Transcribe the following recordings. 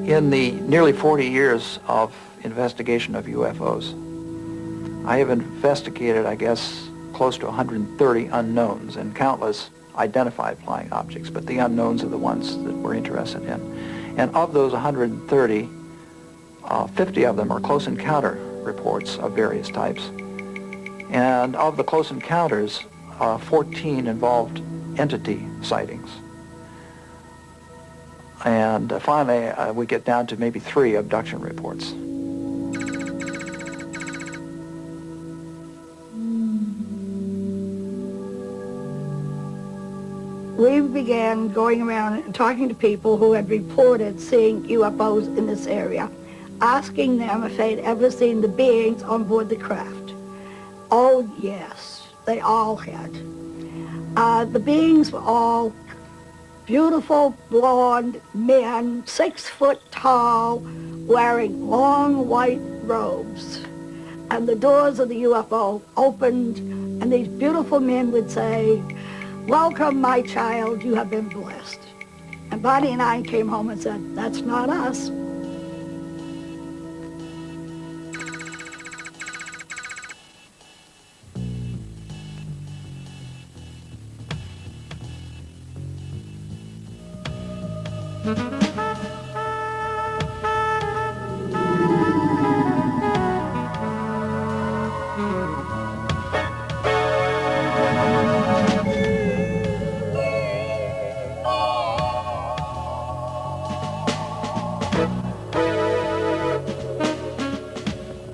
In the nearly 40 years of investigation of UFOs, I have investigated, I guess, close to 130 unknowns and countless identified flying objects, but the unknowns are the ones that we're interested in. And of those 130, 50 of them are close encounter reports of various types. And of the close encounters, 14 involved entity sightings. And finally, we get down to maybe 3 abduction reports. We began going around and talking to people who had reported seeing UFOs in this area, asking them if they'd ever seen the beings on board the craft. Oh, yes, they all had. The beings were all beautiful blonde men, 6 foot tall, wearing long white robes. And the doors of the UFO opened, and these beautiful men would say, "Welcome, my child, you have been blessed." And Bonnie and I came home and said, "That's not us."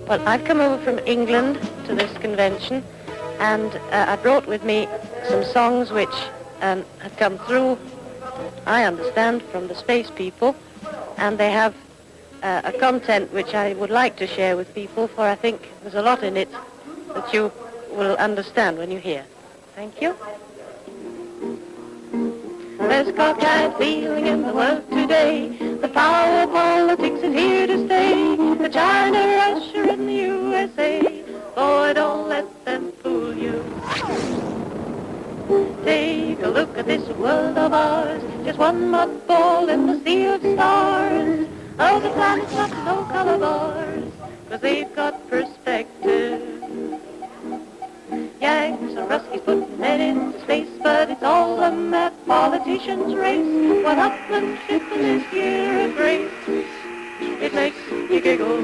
Well, I've come over from England to this convention, and I brought with me some songs which have come through, I understand, from the space people, and they have a content which I would like to share with people, for I think there's a lot in it that you will understand when you hear. Thank you. There's a cockeyed feeling in the world today. The power of politics is here to stay. The China, Russia, and the USA. Boy, don't let them fool you. Take a look at this world of ours. Just one mud ball in the sea of stars. Oh, the planet's got no color bars, 'cause they've got perspective. Yanks and Ruskies putting men into space, but it's all a mad politician's race. What upmanship in this year of grace, it makes you giggle.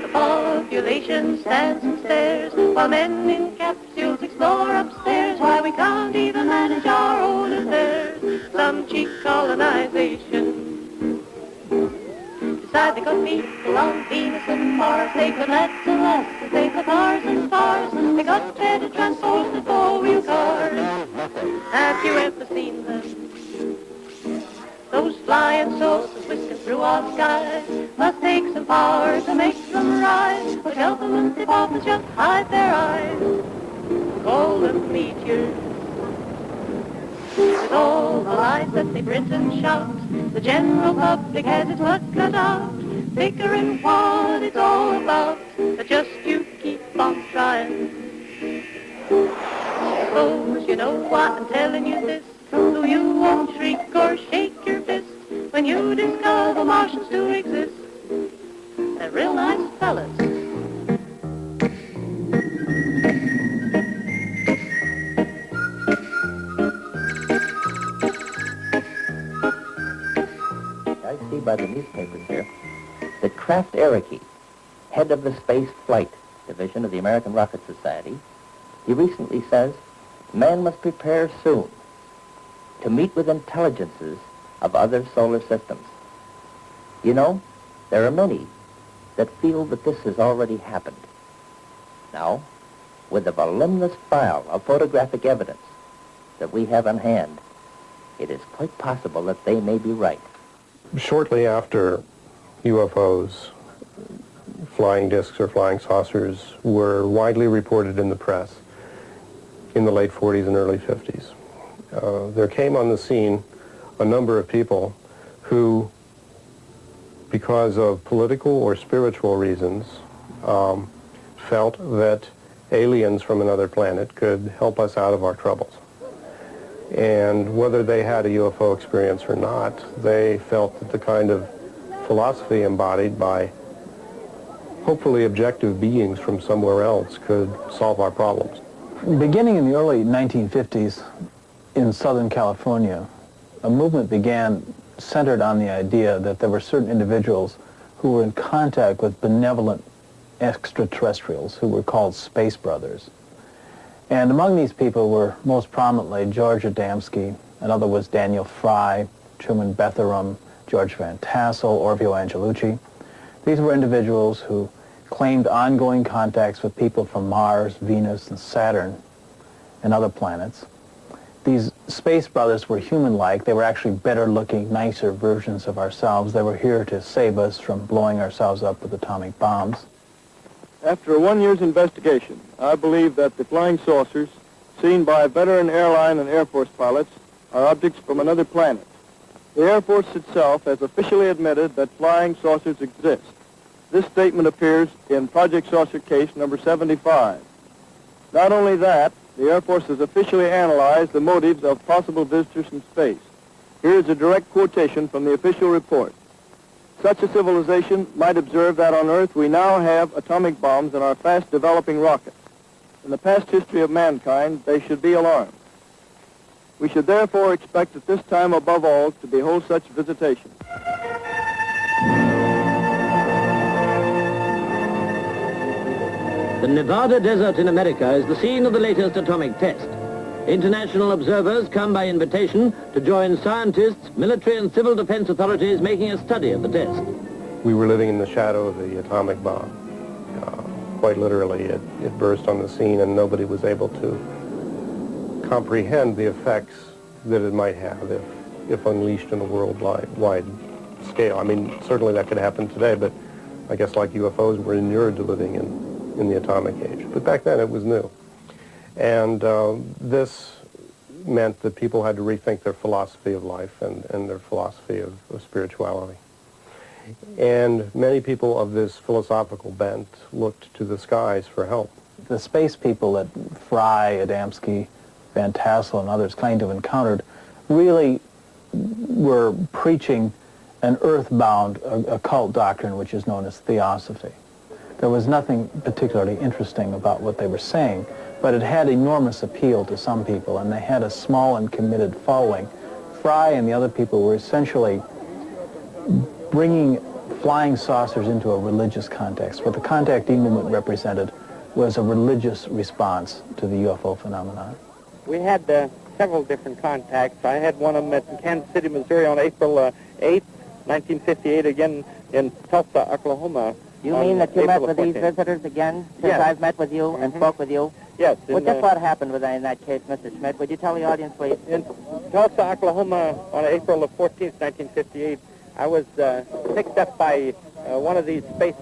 The population stands and stares, while men in capsules explore upstairs. Why we can't even manage our own affairs. Some cheap colonization. Decide they got people on Venus and Mars. They got lads and lasses, they got cars and cars. They got better transports than 4-wheel cars. Have you ever seen them? Those flying saucers whisking through our skies. Must take some power to make them rise. The government departments just hide their eyes. Call them meteors. With all the lies that they print and shout, the general public has its work cut out, figuring what it's all about, but just you keep on trying. Suppose you know why I'm telling you this, so you won't shriek or shake your fist when you discover Martians do exist. They're real nice fellas. By the newspapers here, that Kraft Ericke, head of the Space Flight Division of the American Rocket Society, he recently says, man must prepare soon to meet with intelligences of other solar systems. You know, there are many that feel that this has already happened. Now, with the voluminous file of photographic evidence that we have on hand, it is quite possible that they may be right. Shortly after UFOs, flying discs or flying saucers, were widely reported in the press in the late 40s and early 50s, there came on the scene a number of people who, because of political or spiritual reasons, felt that aliens from another planet could help us out of our troubles. And whether they had a UFO experience or not, they felt that the kind of philosophy embodied by hopefully objective beings from somewhere else could solve our problems. Beginning in the early 1950s in Southern California, a movement began centered on the idea that there were certain individuals who were in contact with benevolent extraterrestrials who were called Space Brothers. And among these people were most prominently George Adamski, another was Daniel Fry, Truman Bethurum, George Van Tassel, Orville Angelucci. These were individuals who claimed ongoing contacts with people from Mars, Venus, and Saturn, and other planets. These Space Brothers were human-like. They were actually better-looking, nicer versions of ourselves. They were here to save us from blowing ourselves up with atomic bombs. After 1 year's investigation, I believe that the flying saucers seen by veteran airline and Air Force pilots are objects from another planet. The Air Force itself has officially admitted that flying saucers exist. This statement appears in Project Saucer Case number 75. Not only that, the Air Force has officially analyzed the motives of possible visitors from space. Here is a direct quotation from the official report. Such a civilization might observe that on Earth we now have atomic bombs in our fast-developing rockets. In the past history of mankind, they should be alarmed. We should therefore expect at this time above all to behold such visitation. The Nevada desert in America is the scene of the latest atomic test. International observers come by invitation to join scientists, military and civil defense authorities making a study of the test. We were living in the shadow of the atomic bomb. Quite literally, it burst on the scene and nobody was able to comprehend the effects that it might have if unleashed in a worldwide scale. I mean, certainly that could happen today, but I guess like UFOs, we're inured to living in the atomic age. But back then it was new. And this meant that people had to rethink their philosophy of life and their philosophy of spirituality. And many people of this philosophical bent looked to the skies for help. The space people that Fry, Adamski, Van Tassel, and others claimed to have encountered really were preaching an earthbound occult doctrine which is known as theosophy. There was nothing particularly interesting about what they were saying, but it had enormous appeal to some people, and they had a small and committed following. Fry and the other people were essentially bringing flying saucers into a religious context. What the contactee movement represented was a religious response to the UFO phenomenon. We had several different contacts. I had one of them at Kansas City, Missouri on April 8, 1958, again in Tulsa, Oklahoma. You mean that you met with 14th. these visitors again since Yes. I've met with you and spoke with you? Yes. Well, just what happened with in that case, Mr. Schmidt? Would you tell the audience, please? In Tulsa, Oklahoma on April 14th, 1958, I was picked up by one of these space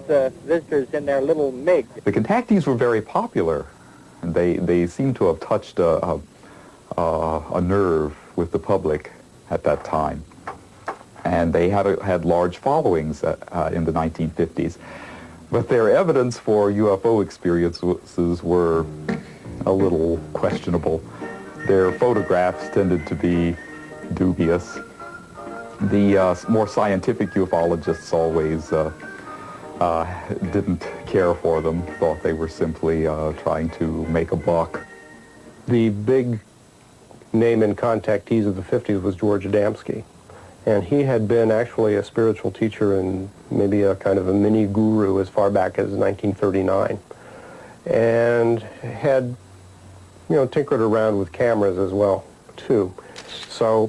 visitors in their little MiG. The contactees were very popular. They seemed to have touched a nerve with the public at that time. And they had large followings in the 1950s. But their evidence for UFO experiences were a little questionable. Their photographs tended to be dubious. The more scientific ufologists always didn't care for them, thought they were simply trying to make a buck. The big name in contactees of the 50s was George Adamski. And he had been actually a spiritual teacher and maybe a kind of a mini guru as far back as 1939. And had, tinkered around with cameras as well, too. So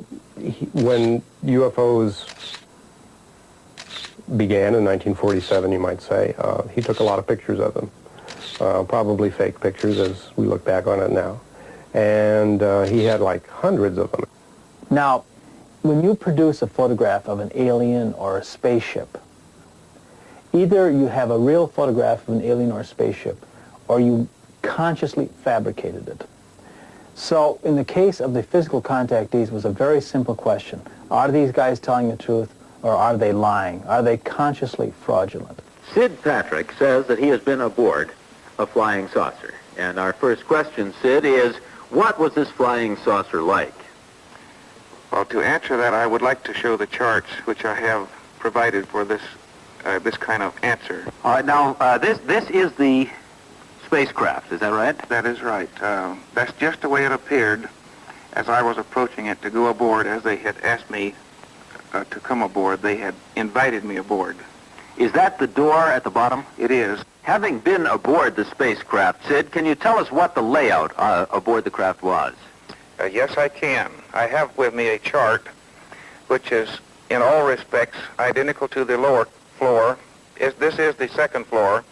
when UFOs began in 1947, you might say, he took a lot of pictures of them. Probably fake pictures as we look back on it now. And he had like hundreds of them. Now, when you produce a photograph of an alien or a spaceship, either you have a real photograph of an alien or a spaceship, or you consciously fabricated it. So in the case of the physical contactees, it was a very simple question. Are these guys telling the truth, or are they lying? Are they consciously fraudulent? Sid Patrick says that he has been aboard a flying saucer. And our first question, Sid, is what was this flying saucer like? Well, to answer that, I would like to show the charts which I have provided for this this kind of answer. All right, now, this is the spacecraft, is that right? That is right. That's just the way it appeared as I was approaching it to go aboard, as they had asked me to come aboard. They had invited me aboard. Is that the door at the bottom? It is. Having been aboard the spacecraft, Sid, can you tell us what the layout aboard the craft was? Yes, I can. I have with me a chart which is in all respects identical to the lower floor. This is the second floor,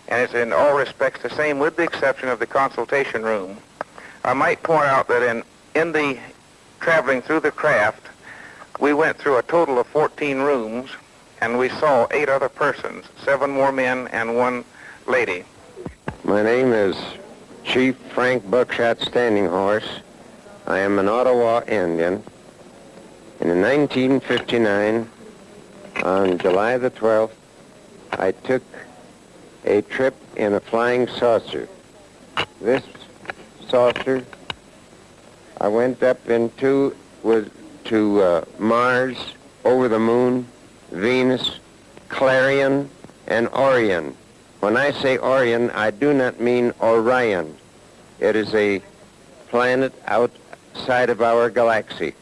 and it's in all respects the same with the exception of the consultation room. I might point out that in the traveling through the craft, we went through a total of 14 rooms, and we saw 8 other persons, 7 more men and 1 lady. My name is Chief Frank Buckshot Standing Horse. I am an Ottawa Indian. In 1959, on July the 12th, I took a trip in a flying saucer. This saucer I went up into was to Mars, over the moon, Venus, Clarion, and Orion. When I say Orion, I do not mean Orion. It is a planet outside of our galaxy.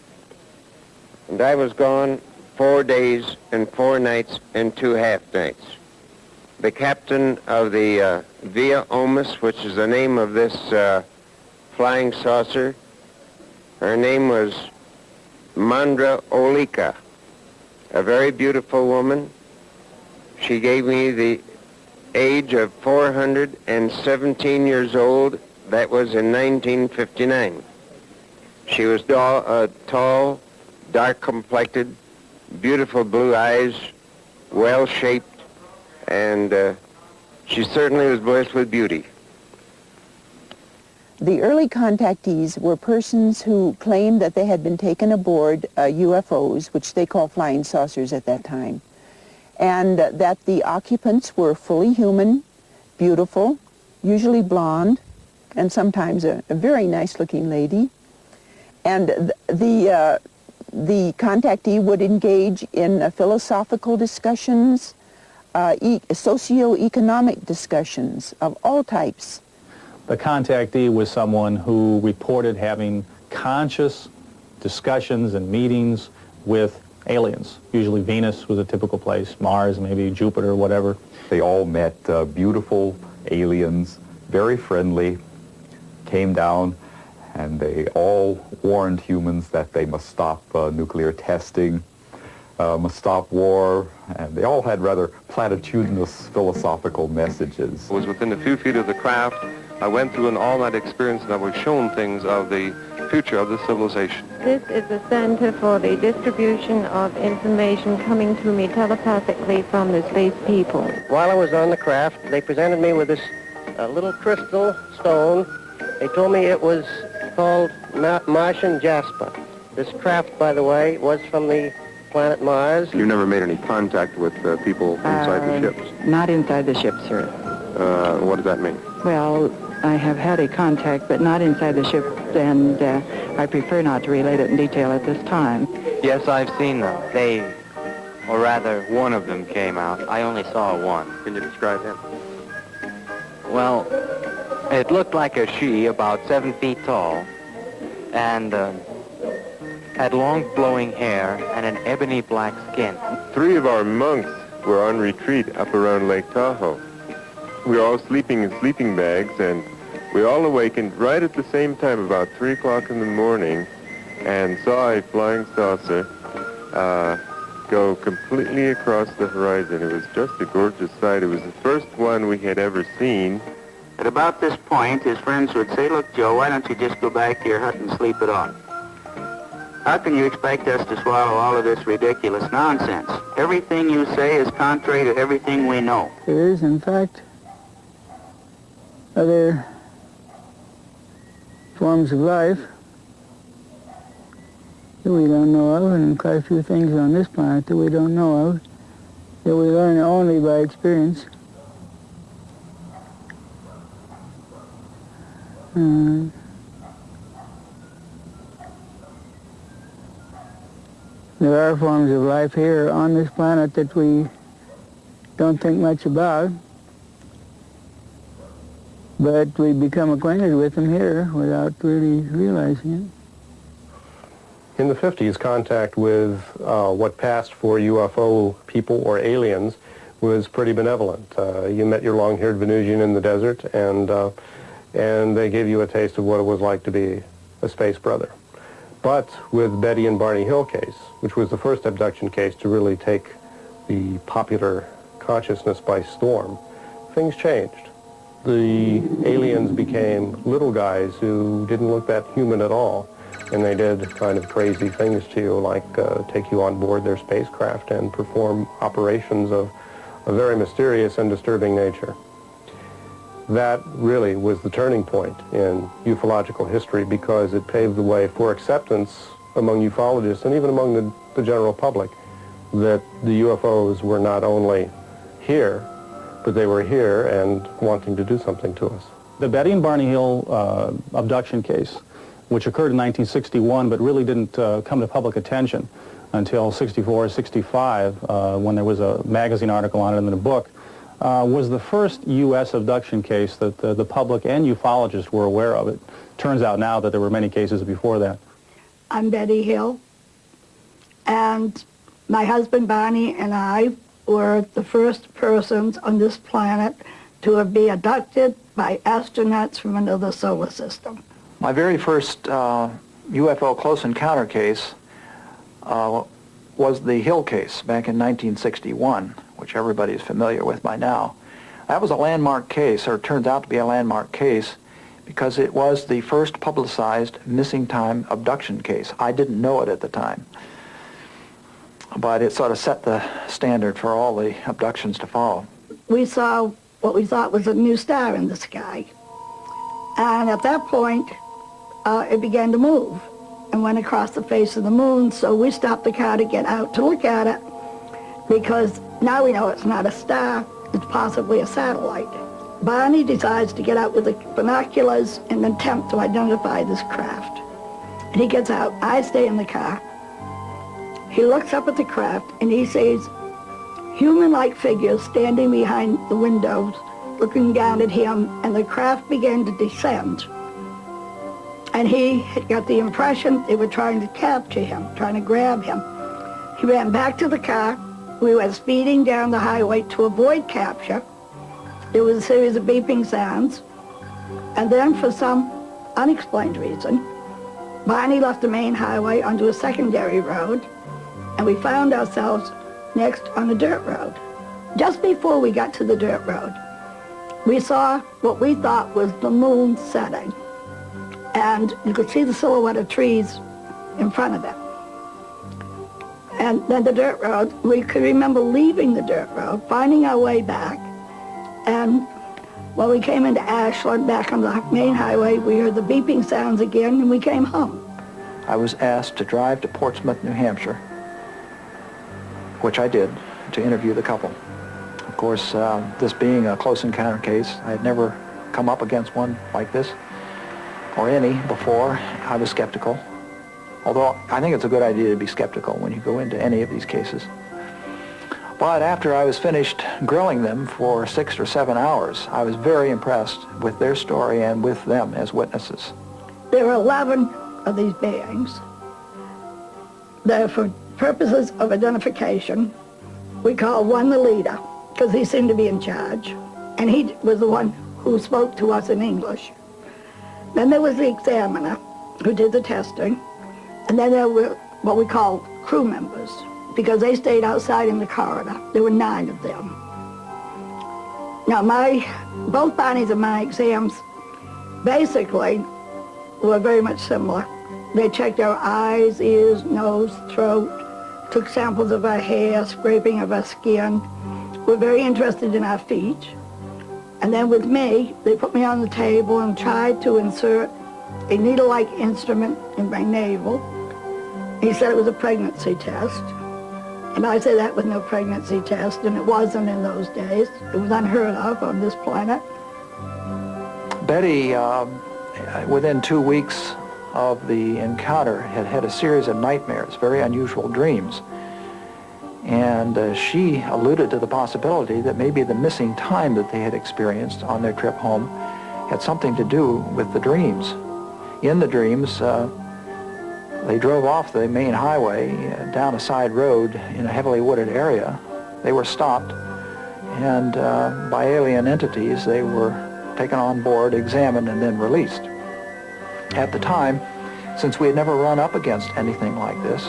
And I was gone 4 days and 4 nights and 2 half nights. The captain of the Via Omus, which is the name of this flying saucer, her name was Mandra Olika, a very beautiful woman. She gave me the age of 417 years old. That was in 1959. She was tall, dark-complected, beautiful blue eyes, well-shaped, and she certainly was blessed with beauty. The early contactees were persons who claimed that they had been taken aboard UFOs, which they call flying saucers at that time, and that the occupants were fully human, beautiful, usually blonde, and sometimes a very nice-looking lady. And the contactee would engage in philosophical discussions, socio-economic discussions of all types. The contactee was someone who reported having conscious discussions and meetings with aliens. Usually Venus was a typical place, Mars, maybe Jupiter, whatever. They all met beautiful aliens, very friendly, came down, and they all warned humans that they must stop nuclear testing, must stop war, and they all had rather platitudinous philosophical messages. I was within a few feet of the craft. I went through an all-night experience, and I was shown things of the future of the civilization. This is the center for the distribution of information coming to me telepathically from the space people. While I was on the craft, they presented me with this little crystal stone. They told me it was called Martian jasper. This craft, by the way, was from the planet Mars. You never made any contact with people inside the ships? Not inside the ship, sir. What does that mean? Well, I have had a contact, but not inside the ship, and I prefer not to relate it in detail at this time. Yes, I've seen them. They, or rather, one of them came out. I only saw one. Can you describe him? Well, it looked like a she, about 7 feet tall, and had long flowing hair and an ebony black skin. 3 of our monks were on retreat up around Lake Tahoe. We were all sleeping in sleeping bags, and we all awakened right at the same time, about 3 o'clock in the morning, and saw a flying saucer go completely across the horizon. It was just a gorgeous sight. It was the first one we had ever seen. At about this point, his friends would say, "Look, Joe, why don't you just go back to your hut and sleep it off? How can you expect us to swallow all of this ridiculous nonsense? Everything you say is contrary to everything we know." There is, in fact, other forms of life that we don't know of, and quite a few things on this planet that we don't know of, that we learn only by experience. There are forms of life here on this planet that we don't think much about, but we become acquainted with them here without really realizing it. In the 50s, contact with what passed for UFO people or aliens was pretty benevolent. You met your long-haired Venusian in the desert, and they gave you a taste of what it was like to be a space brother. But with Betty and Barney Hill case, which was the first abduction case to really take the popular consciousness by storm, things changed. The aliens became little guys who didn't look that human at all, and they did kind of crazy things to you, like take you on board their spacecraft and perform operations of a very mysterious and disturbing nature. That really was the turning point in ufological history, because it paved the way for acceptance among ufologists and even among the general public that the UFOs were not only here, but they were here and wanting to do something to us. The Betty and Barney Hill abduction case, which occurred in 1961 but really didn't come to public attention until 64, 65, when there was a magazine article on it and then a book, was the first U.S. abduction case that the public and ufologists were aware of. It turns out now that there were many cases before that. I'm Betty Hill, and my husband Barney and I were the first persons on this planet to be abducted by astronauts from another solar system. My very first UFO close encounter case was the Hill case back in 1961, which everybody is familiar with by now. That was a landmark case, or it turns out to be a landmark case, because it was the first publicized missing time abduction case. I didn't know it at the time, but it sort of set the standard for all the abductions to follow. We saw what we thought was a new star in the sky, and at that point it began to move and went across the face of the moon, so we stopped the car to get out to look at it, because now we know it's not a star, it's possibly a satellite. Barney decides to get out with the binoculars in an attempt to identify this craft. And he gets out, I stay in the car. He looks up at the craft and he sees human-like figures standing behind the windows, looking down at him, and the craft began to descend. And he had got the impression they were trying to capture him, trying to grab him. He ran back to the car. We went speeding down the highway to avoid capture. There was a series of beeping sounds. And then, for some unexplained reason, Barney left the main highway onto a secondary road, and we found ourselves next on a dirt road. Just before we got to the dirt road, we saw what we thought was the moon setting. And you could see the silhouette of trees in front of it. And then the dirt road, we could remember leaving the dirt road, finding our way back, and when we came into Ashland, back on the main highway, we heard the beeping sounds again, and we came home. I was asked to drive to Portsmouth, New Hampshire, which I did, to interview the couple. Of course, this being a close encounter case, I had never come up against one like this, or any before. I was skeptical, although I think it's a good idea to be skeptical when you go into any of these cases. But after I was finished grilling them for 6 or 7 hours, I was very impressed with their story and with them as witnesses. There are 11 of these beings. They're for purposes of identification. We call one the leader, because he seemed to be in charge, and he was the one who spoke to us in English. Then there was the examiner, who did the testing, and then there were what we call crew members, because they stayed outside in the corridor. There were 9 of them. Now both Barney's and my exams basically were very much similar. They checked our eyes, ears, nose, throat, took samples of our hair, scraping of our skin, were very interested in our feet. And then with me, they put me on the table and tried to insert a needle-like instrument in my navel. He said it was a pregnancy test. And I said that was no pregnancy test, and it wasn't in those days. It was unheard of on this planet. Betty, within 2 weeks of the encounter had had a series of nightmares, very unusual dreams. And she alluded to the possibility that maybe the missing time that they had experienced on their trip home had something to do with the dreams. In the dreams, they drove off the main highway down a side road in a heavily wooded area. They were stopped, and by alien entities, they were taken on board, examined, and then released. At the time, since we had never run up against anything like this,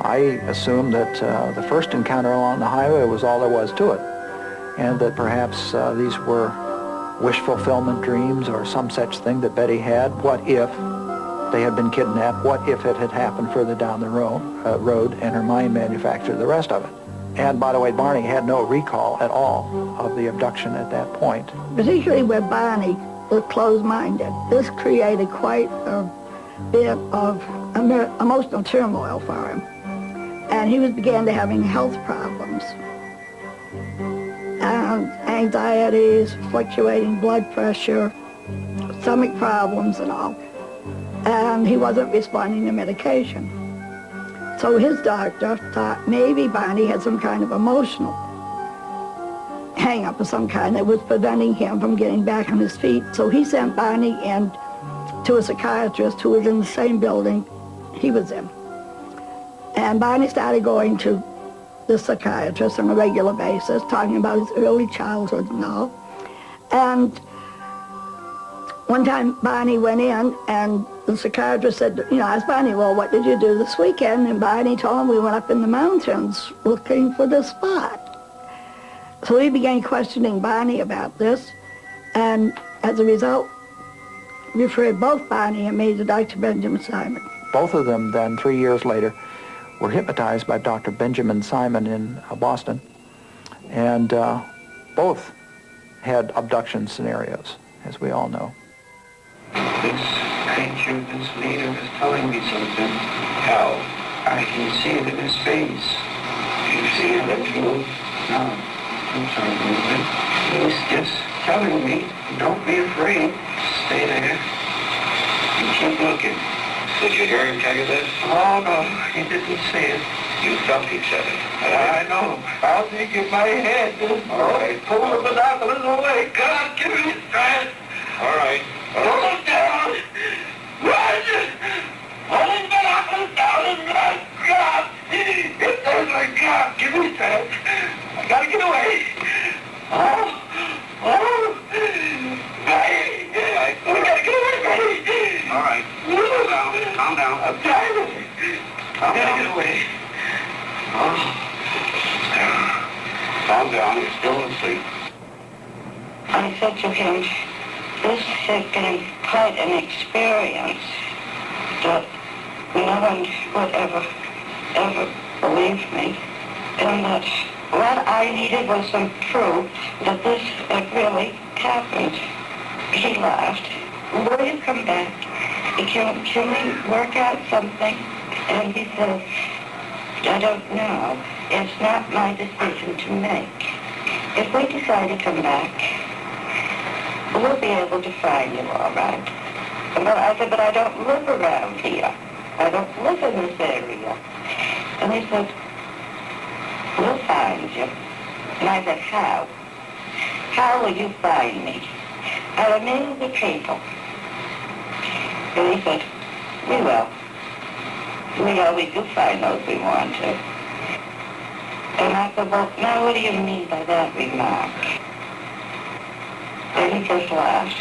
I assumed that the first encounter along the highway was all there was to it, and that perhaps these were wish fulfillment dreams or some such thing that Betty had. What if they had been kidnapped? What if it had happened further down the road and her mind manufactured the rest of it? And by the way, Barney had no recall at all of the abduction at that point. Particularly where Barney was closed-minded. This created quite a bit of emotional turmoil for him. And he began to having health problems. And anxieties, fluctuating blood pressure, stomach problems and all. And he wasn't responding to medication. So his doctor thought maybe Barney had some kind of emotional hang-up of some kind that was preventing him from getting back on his feet. So he sent Barney in to a psychiatrist who was in the same building he was in. And Barney started going to the psychiatrist on a regular basis, talking about his early childhood and all. And one time Barney went in and the psychiatrist said, asked Barney, well, what did you do this weekend? And Barney told him we went up in the mountains looking for this spot. So he began questioning Barney about this, and as a result, referred both Barney and me to Dr. Benjamin Simon. Both of them then, 3 years later, were hypnotized by Dr. Benjamin Simon in Boston, and both had abduction scenarios, as we all know. This creature, this leader, is telling me something. How? I can see it in his face. You see it? Let's move. No, I'm sorry, movement. He's just telling me, don't be afraid. Stay there. You keep looking. Did you hear him tell you this? Oh, no, he didn't say it. You felt he said it. I know. I'll take it in my head. All right. Pull the binoculars away. God, give me strength. All right. Pull them down. Run! Pull the binoculars down and run. God! If there's a God, give me strength. I gotta get away. Oh! Hey! We gotta get away, buddy! All right. Calm down. I'm tired. I gotta get away. Oh. Calm down. You're still asleep. I said to him, this has been quite an experience that no one would ever believe me. And that what I needed was some proof that this had really happened. He laughed. Will you come back? Can we work out something? And he said, I don't know. It's not my decision to make. If we decide to come back, we'll be able to find you all right. And I said, but I don't live around here. I don't live in this area. And he said, we'll find you. And I said, how? How will you find me? I'll amaze the people. And he said, we will. We do find those we want to. And I said, well, now what do you mean by that remark? And he just laughed.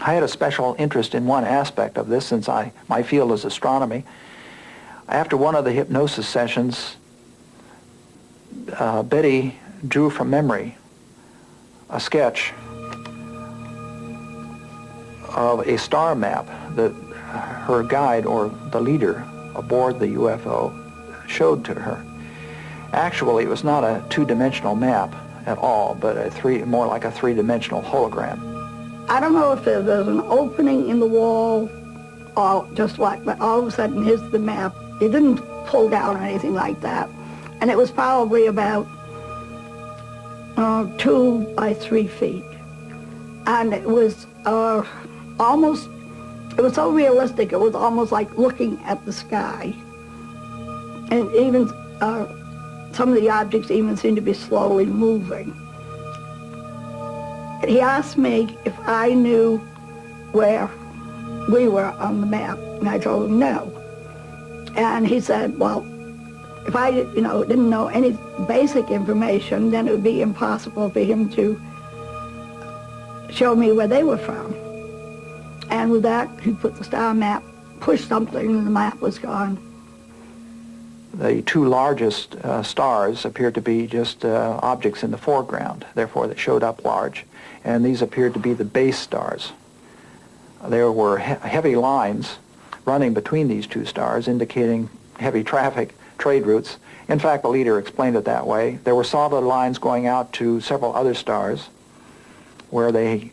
I had a special interest in one aspect of this since my field is astronomy. After one of the hypnosis sessions, Betty drew from memory a sketch of a star map that her guide or the leader aboard the UFO showed to her. Actually, it was not a two-dimensional map at all, but more like a three-dimensional hologram. I don't know if there was an opening in the wall or just what, but all of a sudden here's the map. It didn't pull down or anything like that. And it was probably about 2 by 3 feet. And it was almost, it was so realistic, it was almost like looking at the sky. And even some of the objects even seemed to be slowly moving. He asked me if I knew where we were on the map, and I told him no. And he said, well, if I didn't know any basic information, then it would be impossible for him to show me where they were from. And with that, he put the star map, pushed something, and the map was gone. The two largest stars appeared to be just objects in the foreground, therefore they showed up large. And these appeared to be the base stars. There were heavy lines running between these two stars, indicating heavy traffic, trade routes. In fact, the leader explained it that way. There were solid lines going out to several other stars where they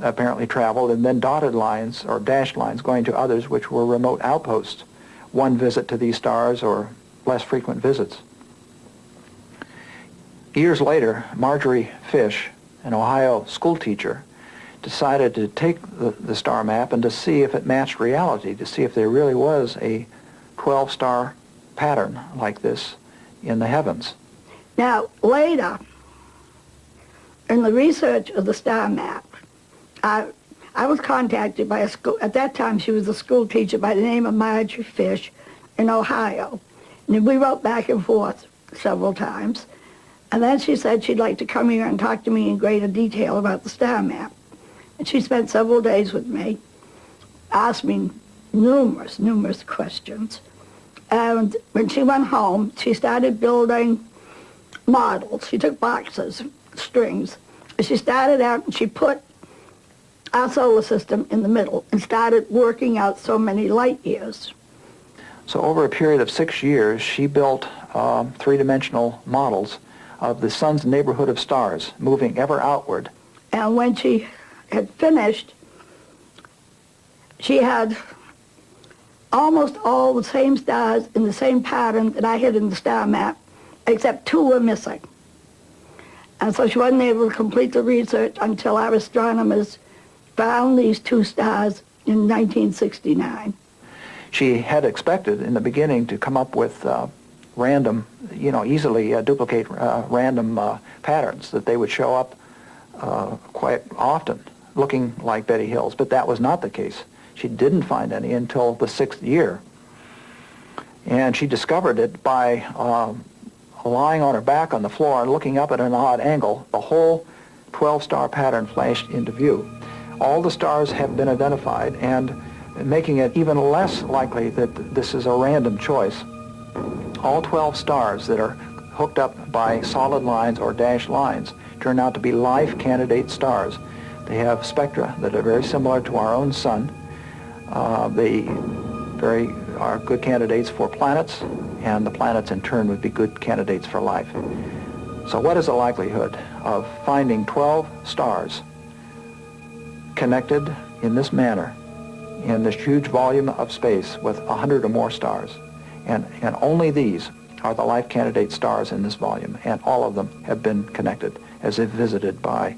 apparently traveled, and then dotted lines or dashed lines going to others which were remote outposts, one visit to these stars or less frequent visits. Years later, Marjorie Fish, an Ohio school teacher, decided to take the star map and to see if it matched reality, to see if there really was a 12-star pattern like this in the heavens. Now, later, in the research of the star map, I was contacted by a school, at that time she was a school teacher by the name of Marjorie Fish in Ohio. And we wrote back and forth several times. And then she said she'd like to come here and talk to me in greater detail about the star map. And she spent several days with me, asked me numerous questions. And when she went home, she started building models. She took boxes, strings. And she started out and she put our solar system in the middle and started working out so many light years. So over a period of 6 years, she built three-dimensional models of the sun's neighborhood of stars, moving ever outward. And when she had finished, she had almost all the same stars in the same pattern that I had in the star map, except two were missing. And so she wasn't able to complete the research until our astronomers found these two stars in 1969. She had expected in the beginning to come up with random, easily duplicate random patterns, that they would show up quite often, looking like Betty Hills, but that was not the case. She didn't find any until the 6th year. And she discovered it by lying on her back on the floor and looking up at an odd angle. The whole 12-star pattern flashed into view. All the stars have been identified, and making it even less likely that this is a random choice. All 12 stars that are hooked up by solid lines or dashed lines turn out to be life candidate stars. They have spectra that are very similar to our own sun. They are good candidates for planets, and the planets in turn would be good candidates for life. So what is the likelihood of finding 12 stars connected in this manner in this huge volume of space with 100 or more stars? And only these are the life candidate stars in this volume, and all of them have been connected as if visited by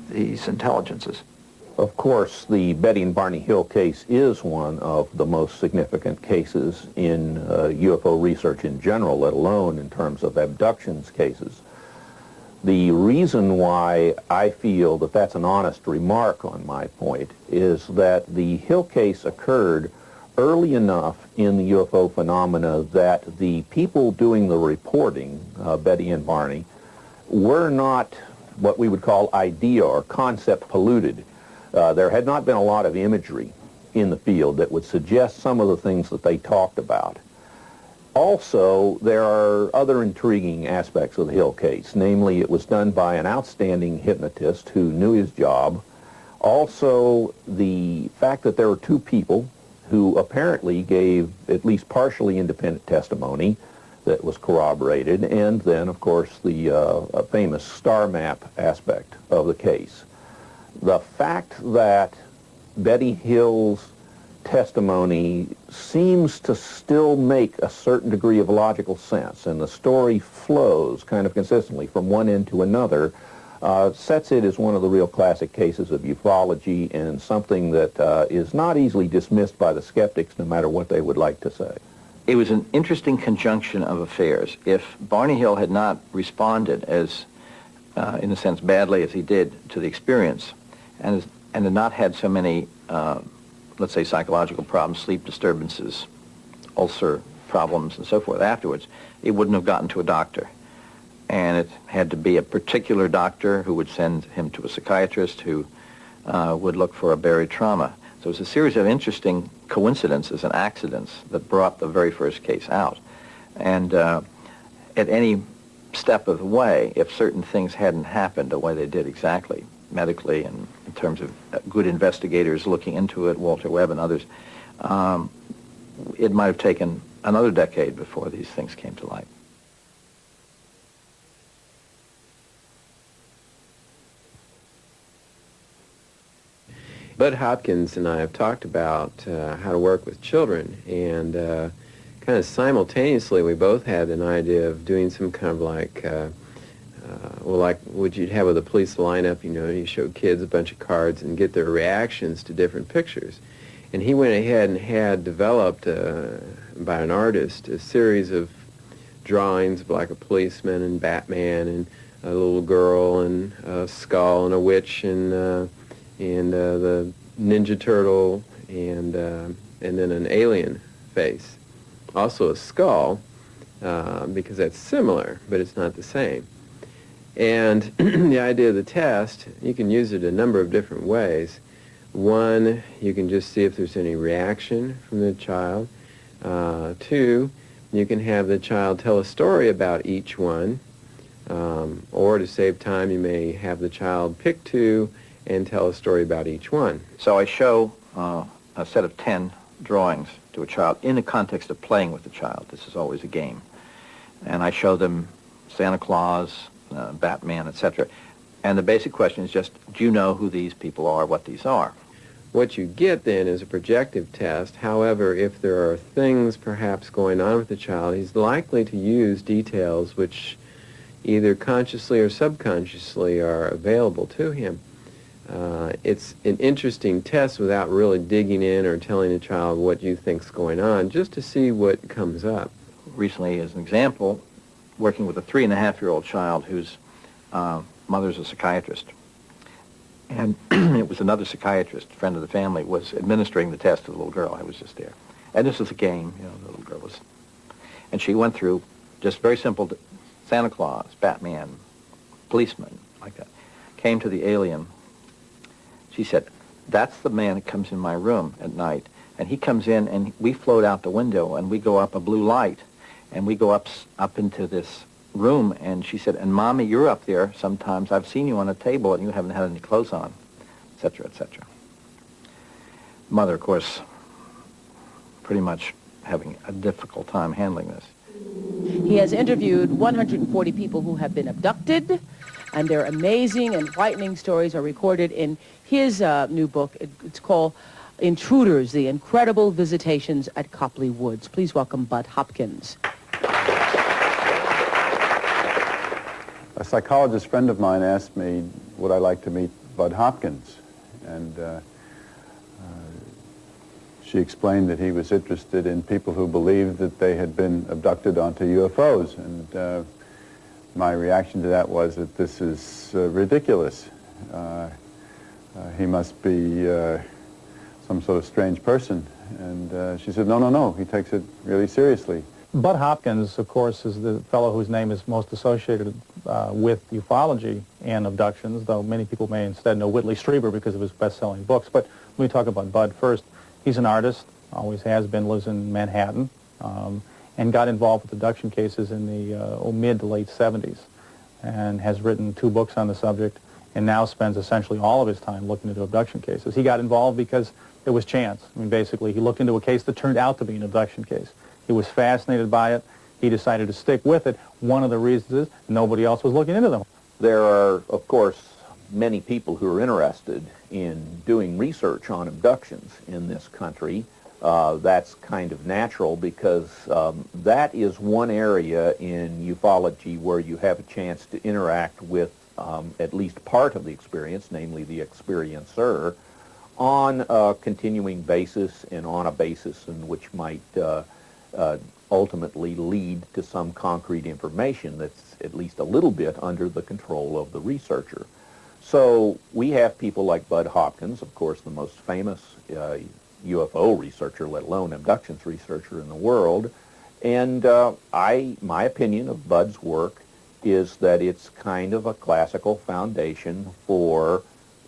these intelligences. Of course, the Betty and Barney Hill case is one of the most significant cases in UFO research in general, let alone in terms of abductions cases. The reason why I feel that that's an honest remark on my point is that the Hill case occurred early enough in the UFO phenomena that the people doing the reporting, Betty and Barney, were not what we would call idea or concept polluted. There had not been a lot of imagery in the field that would suggest some of the things that they talked about. Also, there are other intriguing aspects of the Hill case. Namely, it was done by an outstanding hypnotist who knew his job. Also, the fact that there were two people who apparently gave at least partially independent testimony that was corroborated, and then, of course, the famous star map aspect of the case. The fact that Betty Hill's testimony seems to still make a certain degree of logical sense, and the story flows kind of consistently from one end to another, sets it as one of the real classic cases of ufology and something that is not easily dismissed by the skeptics, no matter what they would like to say. It was an interesting conjunction of affairs. If Barney Hill had not responded as, in a sense, badly as he did to the experience, and had not had so many, let's say, psychological problems, sleep disturbances, ulcer problems, and so forth afterwards, it wouldn't have gotten to a doctor. And it had to be a particular doctor who would send him to a psychiatrist who would look for a buried trauma. So it was a series of interesting coincidences and accidents that brought the very first case out. And at any step of the way, if certain things hadn't happened the way they did exactly, medically and in terms of good investigators looking into it, Walter Webb and others, it might have taken another decade before these things came to light. Bud Hopkins and I have talked about how to work with children, and kind of simultaneously we both had an idea of doing some kind of like, well, like what you'd have with a police lineup, you know, you show kids a bunch of cards and get their reactions to different pictures. And he went ahead and had developed, by an artist, a series of drawings of like a policeman and Batman and a little girl and a skull and a witch and the Ninja Turtle and then an alien face. Also a skull, because that's similar, but it's not the same. And the idea of the test, you can use it a number of different ways. One, you can just see if there's any reaction from the child. Two, you can have the child tell a story about each one. Or to save time, you may have the child pick two and tell a story about each one. So I show a set of 10 drawings to a child in the context of playing with the child. This is always a game. And I show them Santa Claus, Batman, etc. And the basic question is just, do you know who these people are, what these are? What you get then is a projective test. However, if there are things perhaps going on with the child, he's likely to use details which either consciously or subconsciously are available to him. It's an interesting test without really digging in or telling a child what you think's going on, just to see what comes up. Recently, as an example, working with a 3.5-year-old child whose mother's a psychiatrist. And it was another psychiatrist, friend of the family, was administering the test to the little girl. I was just there. And this was a game, you know, the little girl was. And she went through just very simple Santa Claus, Batman, policeman, like that. Came to the alien. She said, that's the man that comes in my room at night. And he comes in and we float out the window and we go up a blue light and we go up into this room. And she said, and Mommy, you're up there sometimes. I've seen you on a table and you haven't had any clothes on, etc., etc. Mother, of course, pretty much having a difficult time handling this. He has interviewed 140 people who have been abducted, and their amazing and frightening stories are recorded in his new book. It's called Intruders, The Incredible Visitations at Copley Woods. Please welcome Bud Hopkins. A psychologist friend of mine asked me, would I like to meet Bud Hopkins? And she explained that he was interested in people who believed that they had been abducted onto UFOs. And my reaction to that was that this is ridiculous. He must be some sort of strange person. And she said, no, no, no, he takes it really seriously. Bud Hopkins, of course, is the fellow whose name is most associated with ufology and abductions, though many people may instead know Whitley Strieber because of his best-selling books. But let me talk about Bud first. He's an artist, always has been, lives in Manhattan, and got involved with abduction cases in the mid to late 70s, and has written 2 books on the subject, and now spends essentially all of his time looking into abduction cases. He got involved because it was chance. I mean, basically, he looked into a case that turned out to be an abduction case. He was fascinated by it. He decided to stick with it. One of the reasons is nobody else was looking into them. There are, of course, many people who are interested in doing research on abductions in this country. That's kind of natural because that is one area in ufology where you have a chance to interact with at least part of the experience, namely the experiencer, on a continuing basis and on a basis in which might ultimately lead to some concrete information that's at least a little bit under the control of the researcher. So we have people like Bud Hopkins, of course the most famous UFO researcher, let alone abductions researcher in the world, and my opinion of Bud's work is that it's kind of a classical foundation for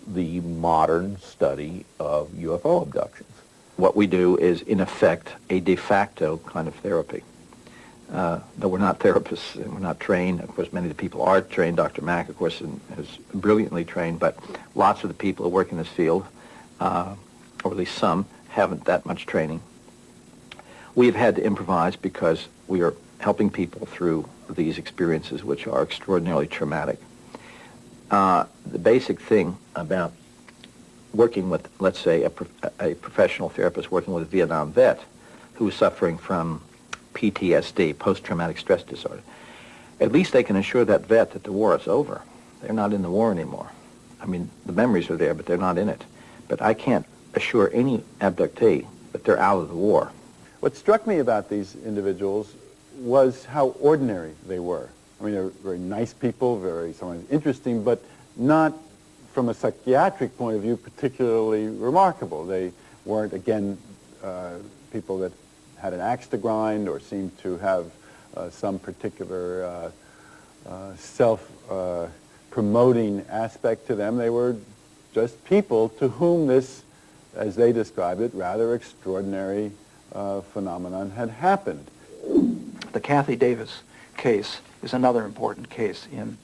the modern study of UFO abductions. What we do is, in effect, a de facto kind of therapy. Though we're not therapists and we're not trained. Of course, many of the people are trained. Dr. Mack, of course, is brilliantly trained, but lots of the people who work in this field, or at least some, haven't that much training. We have had to improvise because we are helping people through these experiences, which are extraordinarily traumatic. The basic thing about working with, let's say, a professional therapist working with a Vietnam vet who is suffering from PTSD, post-traumatic stress disorder, at least they can assure that vet that the war is over. They're not in the war anymore. I mean, the memories are there, but they're not in it. But I can't assure any abductee that they're out of the war. What struck me about these individuals was how ordinary they were. I mean, they're very nice people, very somewhat interesting, but not, from a psychiatric point of view, particularly remarkable. They weren't, again, people that had an axe to grind or seemed to have some particular self-promoting aspect to them. They were just people to whom this, as they described it, rather extraordinary phenomenon had happened. The Kathy Davis case is another important case in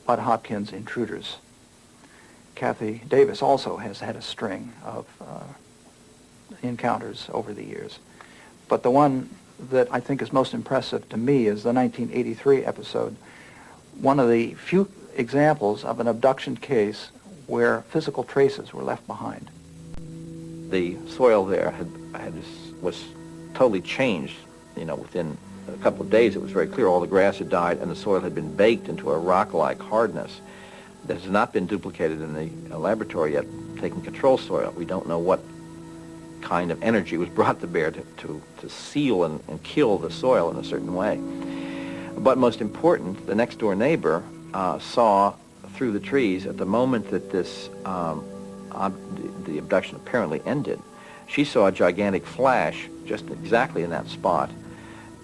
Bud Hopkins' Intruders. Kathy Davis also has had a string of encounters over the years. But the one that I think is most impressive to me is the 1983 episode, one of the few examples of an abduction case where physical traces were left behind. The soil there was totally changed. You know, within a couple of days it was very clear all the grass had died and the soil had been baked into a rock-like hardness that has not been duplicated in the laboratory yet, taking control soil. We don't know what kind of energy was brought to bear to seal and kill the soil in a certain way. But most important, the next door neighbor saw through the trees at the moment that this the abduction apparently ended. She saw a gigantic flash just exactly in that spot,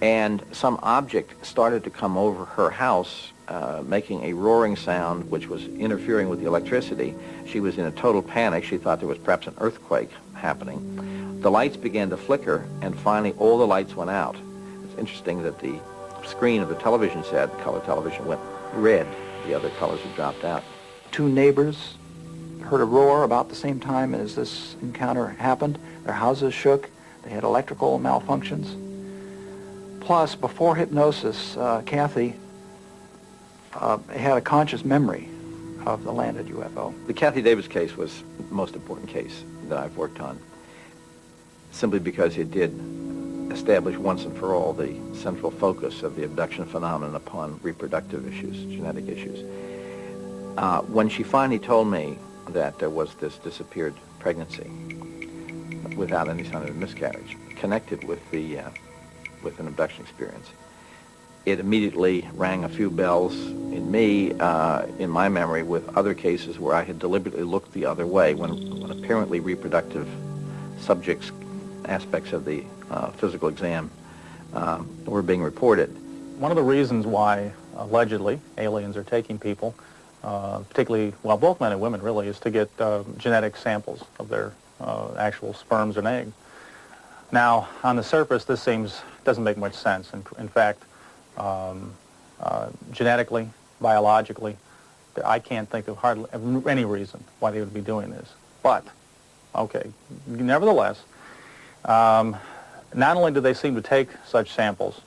and some object started to come over her house, making a roaring sound which was interfering with the electricity. She was in a total panic. She thought there was perhaps an earthquake happening. The lights began to flicker, and finally all the lights went out. It's interesting that the screen of the television set, color television, went red. The other colors had dropped out. Two neighbors heard a roar about the same time as this encounter happened. Their houses shook. They had electrical malfunctions. Plus, before hypnosis, Kathy had a conscious memory of the landed UFO. The Kathy Davis case was the most important case that I've worked on, simply because it did establish once and for all the central focus of the abduction phenomenon upon reproductive issues, genetic issues. When she finally told me that there was this disappeared pregnancy without any sign of a miscarriage connected with with an abduction experience, it immediately rang a few bells in me, in my memory, with other cases where I had deliberately looked the other way when apparently reproductive subjects, aspects of the physical exam were being reported. One of the reasons why allegedly aliens are taking people, particularly, well, both men and women really, is to get genetic samples of their actual sperms and egg. Now, on the surface, this doesn't make much sense. In fact, genetically, biologically, I can't think of hardly any reason why they would be doing this. But, okay, nevertheless, not only do they seem to take such samples,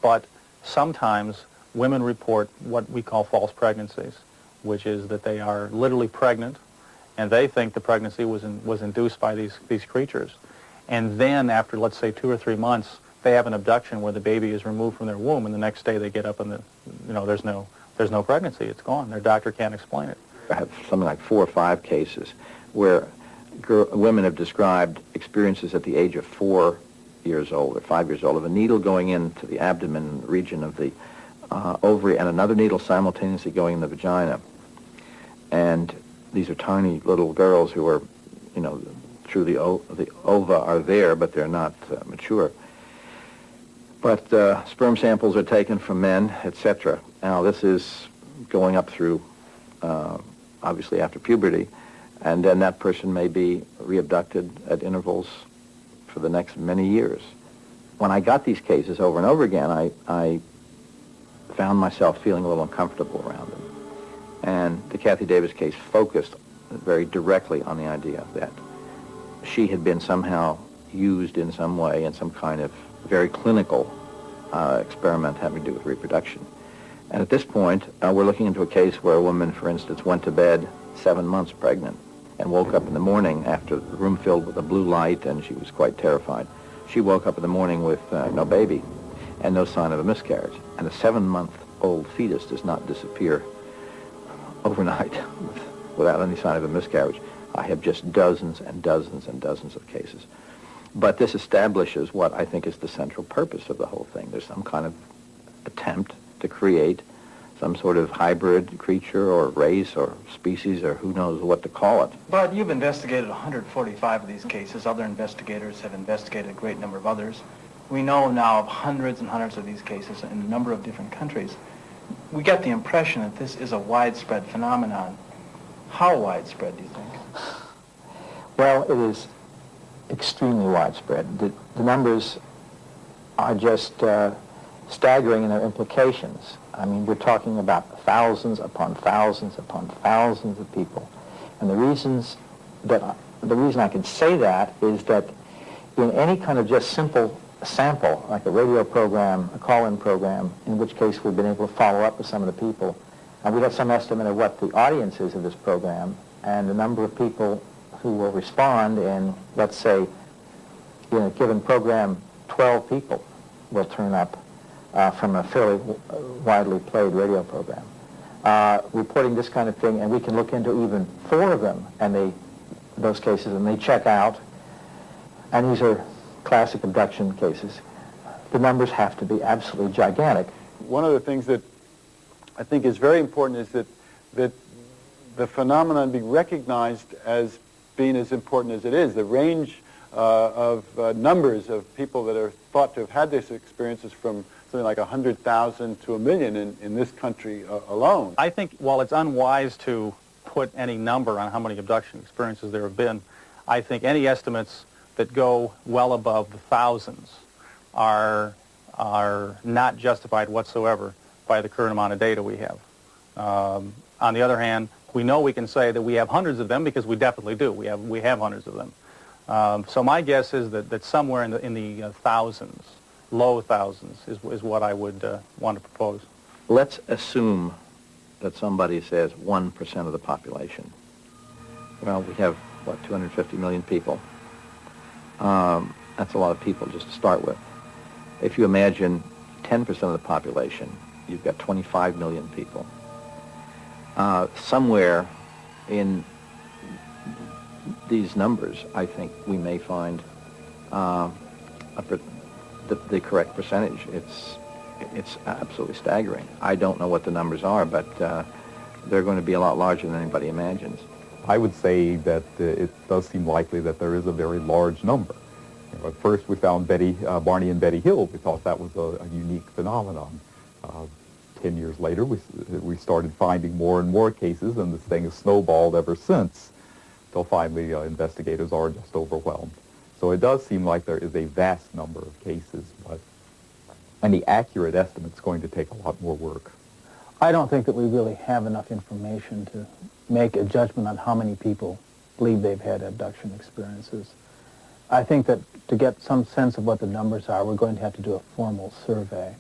but sometimes women report what we call false pregnancies, which is that they are literally pregnant, and they think the pregnancy was induced by these creatures. And then after, let's say, 2 or 3 months, they have an abduction where the baby is removed from their womb, and the next day they get up and there's no there's no pregnancy. It's gone. Their doctor can't explain it. I have something like 4 or 5 cases where women have described experiences at the age of 4 years old or 5 years old of a needle going into the abdomen region of the ovary and another needle simultaneously going in the vagina. And these are tiny little girls who are, you know, through the ova are there, but they're not mature. But sperm samples are taken from men, etc. Now, this is going up through, obviously, after puberty, and then that person may be reabducted at intervals for the next many years. When I got these cases over and over again, I found myself feeling a little uncomfortable around them. And the Kathy Davis case focused very directly on the idea that she had been somehow used in some way in some kind of very clinical experiment having to do with reproduction. And at this point, we're looking into a case where a woman, for instance, went to bed 7 months pregnant and woke up in the morning after the room filled with a blue light, and she was quite terrified. She woke up in the morning with no baby and no sign of a miscarriage. And a 7-month-old fetus does not disappear overnight without any sign of a miscarriage. I have just dozens and dozens and dozens of cases. But this establishes what I think is the central purpose of the whole thing. There's some kind of attempt to create some sort of hybrid creature or race or species or who knows what to call it. But you've investigated 145 of these cases. Other investigators have investigated a great number of others. We know now of hundreds and hundreds of these cases in a number of different countries. We get the impression that this is a widespread phenomenon. How widespread, do you think? Well, it is extremely widespread. The numbers are just staggering in their implications. I mean, we're talking about thousands upon thousands upon thousands of people. And the reason I can say that is that in any kind of just simple sample, like a radio program, a call-in program, in which case we've been able to follow up with some of the people, and we have some estimate of what the audience is of this program, and the number of people who will respond in, let's say, in a given program, 12 people will turn up from a fairly widely played radio program, reporting this kind of thing, and we can look into even 4 of them, and those cases, and they check out, and these are classic abduction cases. The numbers have to be absolutely gigantic. One of the things that I think is very important is that the phenomenon be recognized as being as important as it is. The range of numbers of people that are thought to have had these experiences from something like 100,000 to 1 million in this country alone. I think while it's unwise to put any number on how many abduction experiences there have been, I think any estimates that go well above the thousands are not justified whatsoever by the current amount of data we have. On the other hand, we know we can say that we have hundreds of them because we definitely do. We have hundreds of them. So my guess is that somewhere in the thousands, low thousands, is what I would want to propose. Let's assume that somebody says 1% of the population. Well, we have, what, 250 million people. That's a lot of people just to start with. If you imagine 10% of the population, you've got 25 million people. Somewhere in these numbers, I think we may find the correct percentage. It's absolutely staggering. I don't know what the numbers are, but they're going to be a lot larger than anybody imagines. I would say that it does seem likely that there is a very large number. You know, at first we found Barney and Betty Hill. We thought that was a unique phenomenon. 10 years later, we started finding more and more cases, and this thing has snowballed ever since, till finally investigators are just overwhelmed. So it does seem like there is a vast number of cases, but any accurate estimate is going to take a lot more work. I don't think that we really have enough information to make a judgment on how many people believe they've had abduction experiences. I think that to get some sense of what the numbers are, we're going to have to do a formal survey.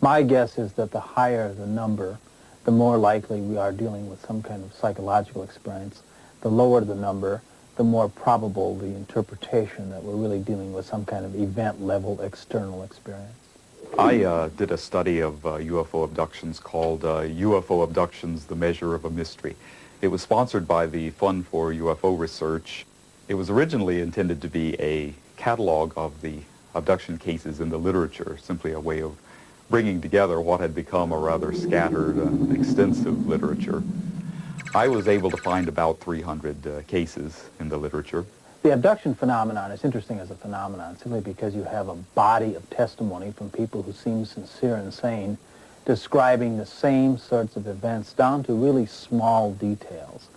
My guess is that the higher the number, the more likely we are dealing with some kind of psychological experience. The lower the number, the more probable the interpretation that we're really dealing with some kind of event-level external experience. I did a study of UFO abductions called UFO Abductions, the Measure of a Mystery. It was sponsored by the Fund for UFO Research. It was originally intended to be a catalog of the abduction cases in the literature, simply a way of bringing together what had become a rather scattered and extensive literature. I was able to find about 300 cases in the literature. The abduction phenomenon is interesting as a phenomenon simply because you have a body of testimony from people who seem sincere and sane describing the same sorts of events down to really small details.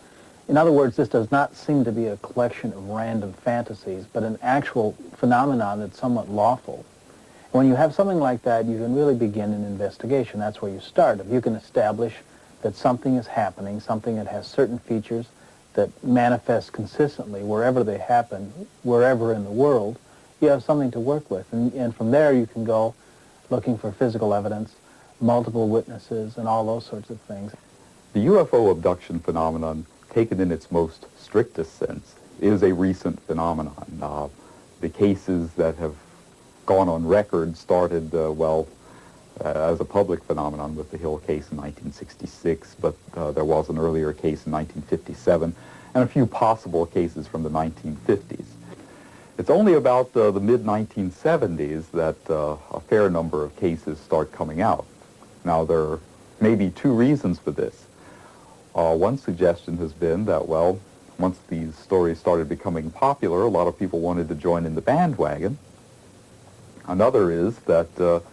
In other words, this does not seem to be a collection of random fantasies, but an actual phenomenon that's somewhat lawful. And when you have something like that, you can really begin an investigation. That's where you start. If you can establish that something is happening, something that has certain features that manifest consistently wherever they happen, wherever in the world, you have something to work with. And from there you can go looking for physical evidence, multiple witnesses, and all those sorts of things. The UFO abduction phenomenon, taken in its most strictest sense, is a recent phenomenon. The cases that have gone on record started, as a public phenomenon with the Hill case in 1966, but there was an earlier case in 1957, and a few possible cases from the 1950s. It's only about the mid-1970s that a fair number of cases start coming out. Now, there may be two reasons for this. One suggestion has been that, well, once these stories started becoming popular, a lot of people wanted to join in the bandwagon. Another is that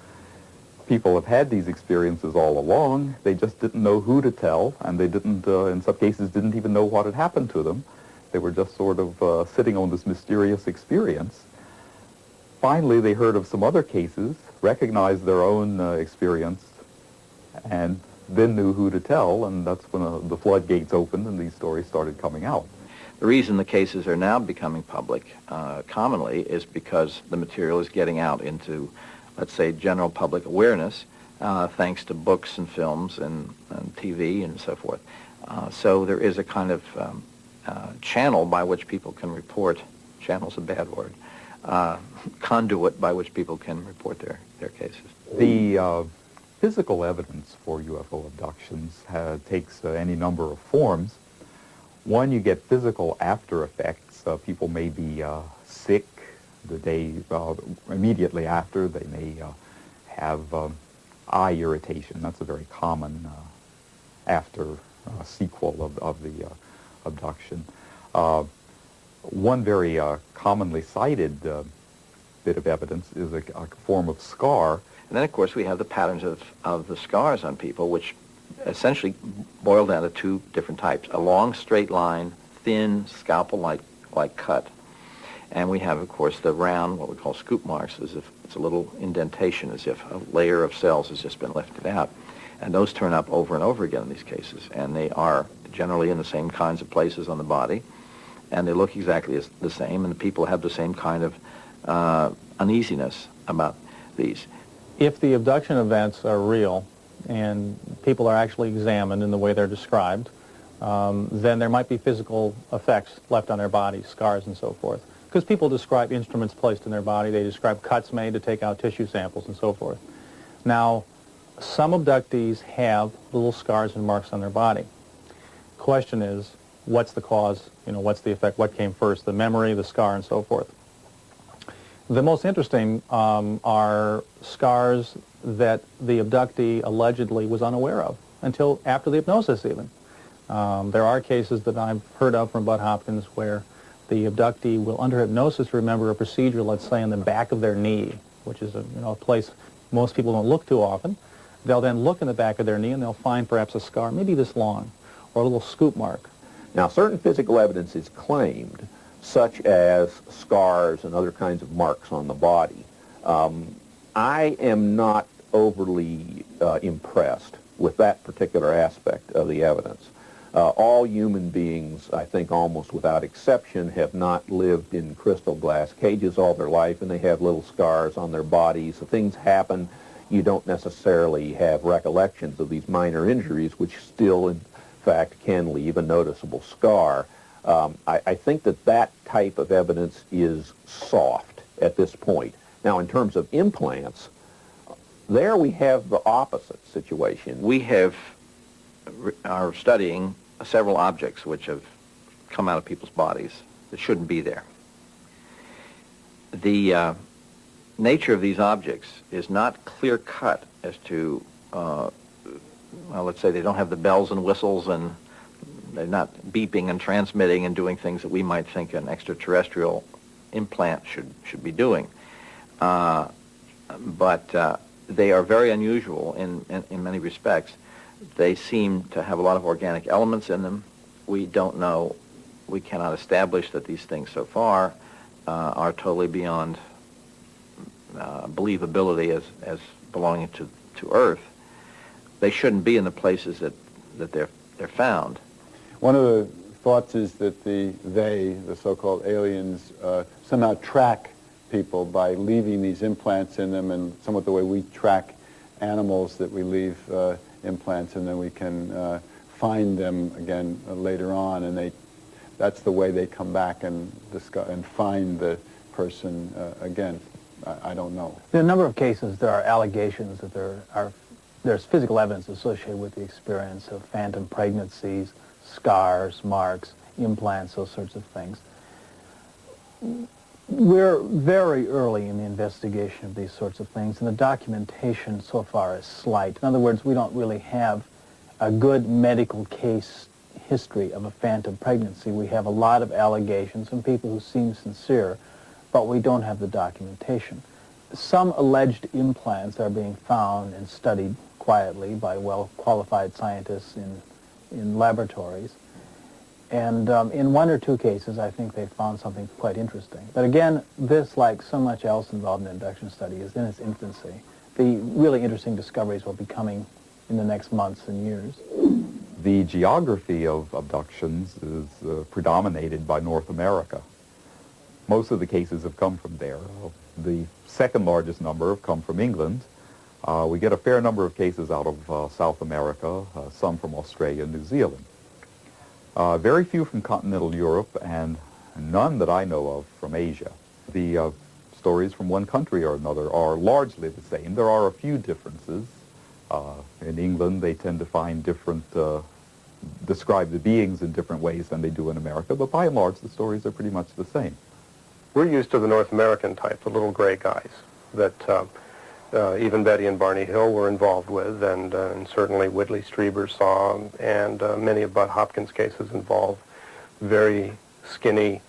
people have had these experiences all along. They just didn't know who to tell, and they didn't, in some cases, didn't even know what had happened to them. They were just sort of sitting on this mysterious experience. Finally, they heard of some other cases, recognized their own experience, and then knew who to tell, and that's when the floodgates opened and these stories started coming out. The reason the cases are now becoming public commonly is because the material is getting out into, let's say, general public awareness, thanks to books and films and TV and so forth. So there is a kind of channel by which people can report, channel's a bad word, conduit by which people can report their cases. The physical evidence for UFO abductions takes any number of forms. One, you get physical after effects. People may be sick the day immediately after. They may have eye irritation. That's a very common after sequel of the abduction. One very commonly cited bit of evidence is a form of scar. And then, of course, we have the patterns of the scars on people, which essentially boil down to two different types: a long straight line, thin scalpel-like cut. And we have, of course, the round, what we call scoop marks, as if it's a little indentation, as if a layer of cells has just been lifted out. And those turn up over and over again in these cases. And they are generally in the same kinds of places on the body. And they look exactly the same. And the people have the same kind of uneasiness about these. If the abduction events are real and people are actually examined in the way they're described, then there might be physical effects left on their bodies, scars and so forth. Because people describe instruments placed in their body, they describe cuts made to take out tissue samples and so forth. Now, some abductees have little scars and marks on their body. Question is, what's the cause, what's the effect, what came first, the memory, the scar, and so forth. The most interesting are scars that the abductee allegedly was unaware of until after the hypnosis even. There are cases that I've heard of from Hopkins where the abductee will, under hypnosis, remember a procedure, let's say, in the back of their knee, which is a place most people don't look too often. They'll then look in the back of their knee and they'll find perhaps a scar, maybe this long, or a little scoop mark. Now, certain physical evidence is claimed, such as scars and other kinds of marks on the body. I am not overly impressed with that particular aspect of the evidence. All human beings, I think almost without exception, have not lived in crystal glass cages all their life, and they have little scars on their bodies. So things happen. You don't necessarily have recollections of these minor injuries, which still, in fact, can leave a noticeable scar. I think that type of evidence is soft at this point. Now, in terms of implants, There we have the opposite situation. We are studying several objects which have come out of people's bodies that shouldn't be there. The nature of these objects is not clear-cut as to, well, let's say they don't have the bells and whistles, and they're not beeping and transmitting and doing things that we might think an extraterrestrial implant should be doing. But they are very unusual in many respects. They seem to have a lot of organic elements in them. We don't know, we cannot establish that these things so far are totally beyond believability as belonging to Earth. They shouldn't be in the places that they're found. One of the thoughts is that the so-called aliens, somehow track people by leaving these implants in them, and somewhat the way we track animals, that we leave implants and then we can find them again later on, and that's the way they come back and find the person again. I don't know. In a number of cases, there are allegations that there's physical evidence associated with the experience of phantom pregnancies, scars, marks, implants, those sorts of things. We're very early in the investigation of these sorts of things, and the documentation so far is slight. In other words, we don't really have a good medical case history of a phantom pregnancy. We have a lot of allegations from people who seem sincere, but we don't have the documentation. Some alleged implants are being found and studied quietly by well-qualified scientists in laboratories. And in one or two cases, I think they found something quite interesting. But again, this, like so much else involved in abduction study, is in its infancy. The really interesting discoveries will be coming in the next months and years. The geography of abductions is predominated by North America. Most of the cases have come from there. The second largest number have come from England. We get a fair number of cases out of South America, some from Australia and New Zealand. Very few from continental Europe, and none that I know of from Asia. The stories from one country or another are largely the same. There are a few differences. In England, they tend to find describe the beings in different ways than they do in America, but by and large, the stories are pretty much the same. We're used to the North American type, the little gray guys, that even Betty and Barney Hill were involved with, and certainly Whitley Strieber saw, and many of Bud Hopkins' cases involve very skinny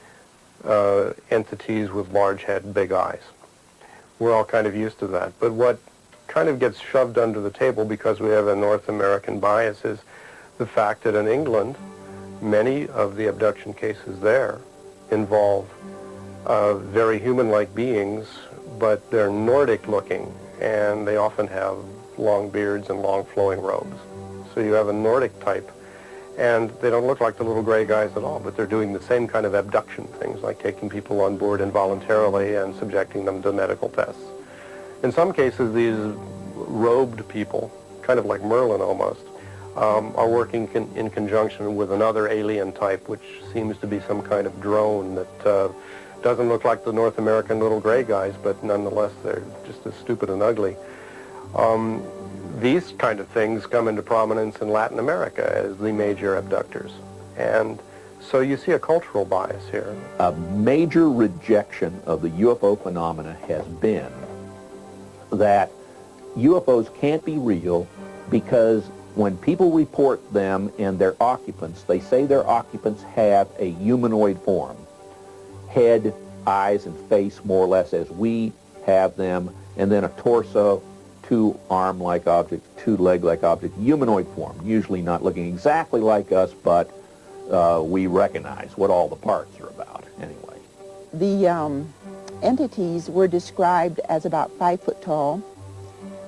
entities with large head, big eyes. We're all kind of used to that. But what kind of gets shoved under the table because we have a North American bias is the fact that in England, many of the abduction cases there involve very human-like beings, but they're Nordic-looking, and they often have long beards and long flowing robes. So you have a Nordic type, and they don't look like the little gray guys at all, but they're doing the same kind of abduction things, like taking people on board involuntarily and subjecting them to medical tests. In some cases, these robed people, kind of like Merlin almost, are working in conjunction with another alien type, which seems to be some kind of drone that doesn't look like the North American little gray guys, but nonetheless they're just as stupid and ugly. These kind of things come into prominence in Latin America as the major abductors. And so you see a cultural bias here. A major rejection of the UFO phenomena has been that UFOs can't be real because when people report them and their occupants, they say their occupants have a humanoid form. Head, eyes, and face more or less as we have them, and then a torso, two arm-like objects, two leg-like objects, humanoid form, usually not looking exactly like us, but we recognize what all the parts are about anyway. The entities were described as about 5 foot tall.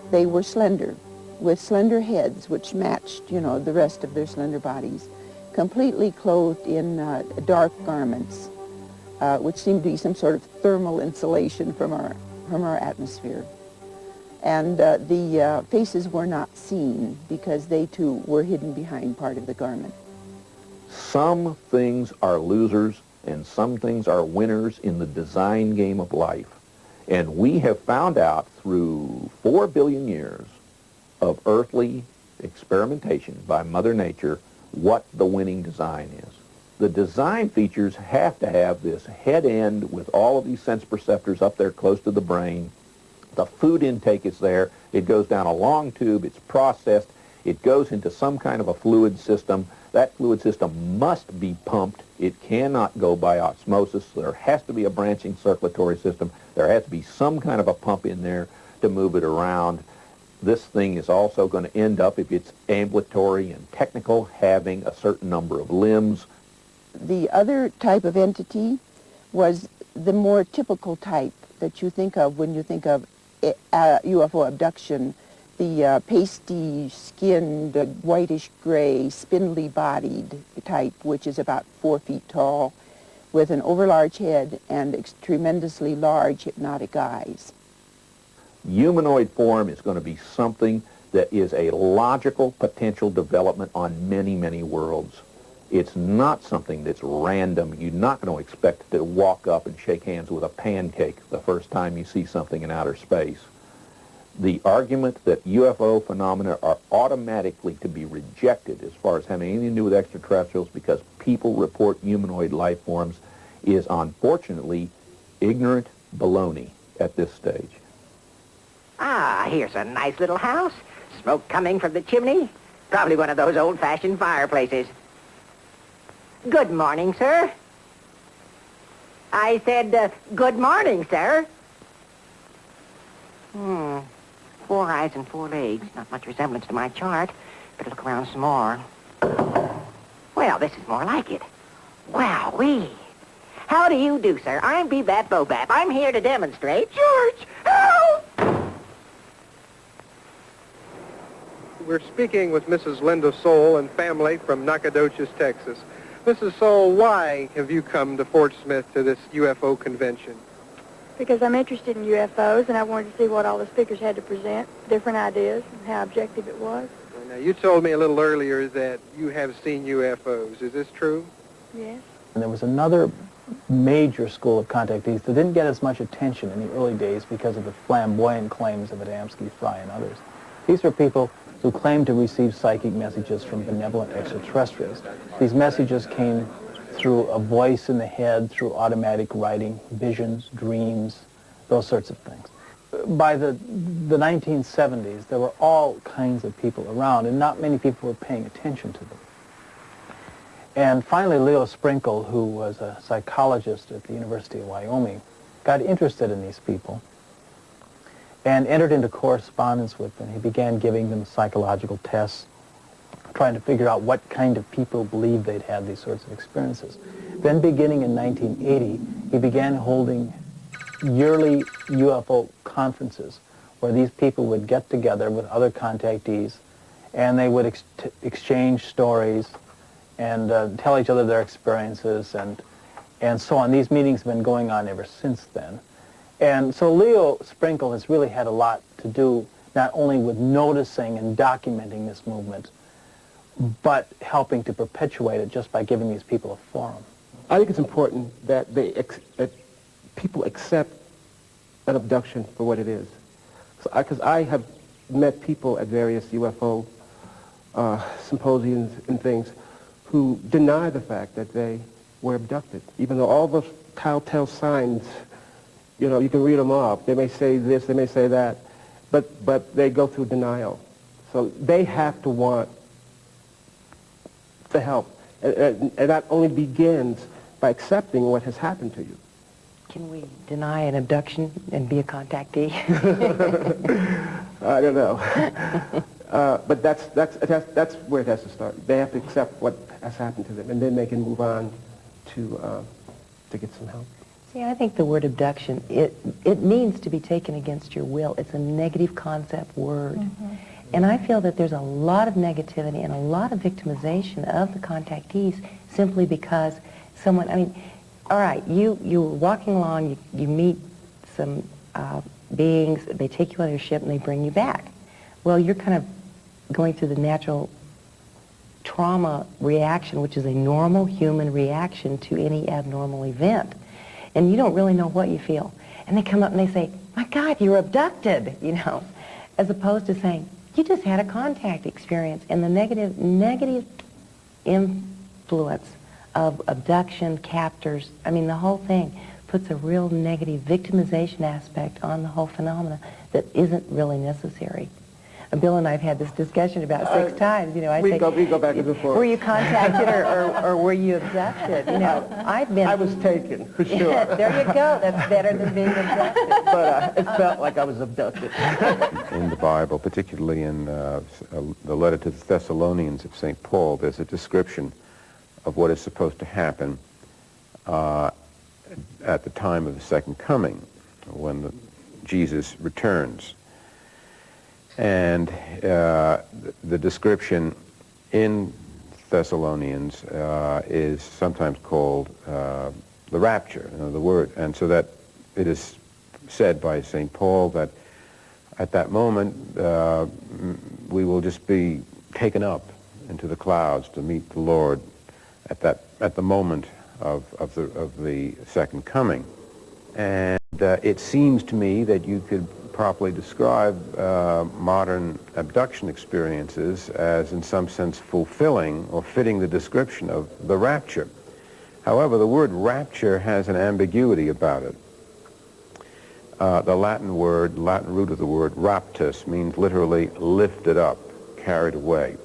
They were slender, with slender heads which matched, you know, the rest of their slender bodies, completely clothed in dark garments, which seemed to be some sort of thermal insulation from our atmosphere. And the faces were not seen because they too were hidden behind part of the garment. Some things are losers and some things are winners in the design game of life. And we have found out through 4 billion years of earthly experimentation by Mother Nature what the winning design is. The design features have to have this head end with all of these sense perceptors up there close to the brain. The food intake is there. It goes down a long tube. It's processed. It goes into some kind of a fluid system. That fluid system must be pumped. It cannot go by osmosis. There has to be a branching circulatory system. There has to be some kind of a pump in there to move it around. This thing is also going to end up, if it's ambulatory and technical, having a certain number of limbs. The other type of entity was the more typical type that you think of when you think of UFO abduction, the pasty-skinned, whitish-gray, spindly-bodied type, which is about 4 feet tall, with an overlarge head and tremendously large hypnotic eyes. Humanoid form is going to be something that is a logical potential development on many, many worlds. It's not something that's random. You're not going to expect to walk up and shake hands with a pancake the first time you see something in outer space. The argument that UFO phenomena are automatically to be rejected as far as having anything to do with extraterrestrials because people report humanoid life forms is unfortunately ignorant baloney at this stage. Ah, here's a nice little house. Smoke coming from the chimney. Probably one of those old-fashioned fireplaces. Good morning, sir. I said, good morning, sir. 4 eyes and 4 legs. Not much resemblance to my chart. Better look around some more. Well, this is more like it. Wowee. How do you do, sir? I'm Bebat Bobap. I'm here to demonstrate. George, help! We're speaking with Mrs. Linda Soule and family from Nacogdoches, Texas. Mrs. Soule, why have you come to Fort Smith to this UFO convention? Because I'm interested in UFOs, and I wanted to see what all the speakers had to present, different ideas, and how objective it was. Now, you told me a little earlier that you have seen UFOs. Is this true? Yes. And there was another major school of contactees that didn't get as much attention in the early days because of the flamboyant claims of Adamski, Fry, and others. These were people who claimed to receive psychic messages from benevolent extraterrestrials. These messages came through a voice in the head, through automatic writing, visions, dreams, those sorts of things. By the 1970s, there were all kinds of people around, and not many people were paying attention to them. And finally, Leo Sprinkle, who was a psychologist at the University of Wyoming, got interested in these people and entered into correspondence with them. He began giving them psychological tests, trying to figure out what kind of people believed they'd had these sorts of experiences. Then beginning in 1980, he began holding yearly UFO conferences where these people would get together with other contactees and they would exchange stories and tell each other their experiences and so on. These meetings have been going on ever since then. And so Leo Sprinkle has really had a lot to do not only with noticing and documenting this movement, but helping to perpetuate it just by giving these people a forum. I think it's important that that people accept an abduction for what it is. Because I have met people at various UFO symposiums and things who deny the fact that they were abducted, even though all those telltale signs, you know, you can read them off. They may say this, they may say that, but they go through denial. So they have to want the help. And that only begins by accepting what has happened to you. Can we deny an abduction and be a contactee? I don't know. But that's where it has to start. They have to accept what has happened to them, and then they can move on to get some help. See, I think the word abduction, it means to be taken against your will. It's a negative concept word. Mm-hmm. And I feel that there's a lot of negativity and a lot of victimization of the contactees simply because someone, I mean, all right, you're walking along, you meet some beings, they take you on their ship and they bring you back. Well, you're kind of going through the natural trauma reaction, which is a normal human reaction to any abnormal event. And you don't really know what you feel. And they come up and they say, my God, you're abducted, you know. as opposed to saying, you just had a contact experience, and the negative influence of abduction, captors, I mean, the whole thing puts a real negative victimization aspect on the whole phenomena that isn't really necessary. Bill and I have had this discussion about 6 times. You know, I we say, go back and forth. were you contacted or were you abducted? You know, I've been. I was taken, for sure. There you go. That's better than being abducted. But it felt like I was abducted. In the Bible, particularly in the letter to the Thessalonians of St. Paul, there's a description of what is supposed to happen at the time of the second coming, when Jesus returns. And the description in Thessalonians is sometimes called the rapture, the word. And so that it is said by St. Paul that at that moment we will just be taken up into the clouds to meet the Lord at the moment of the second coming. And it seems to me that you could properly describe modern abduction experiences as in some sense fulfilling or fitting the description of the rapture. However, the word rapture has an ambiguity about it. The Latin root of the word raptus means literally lifted up, carried away.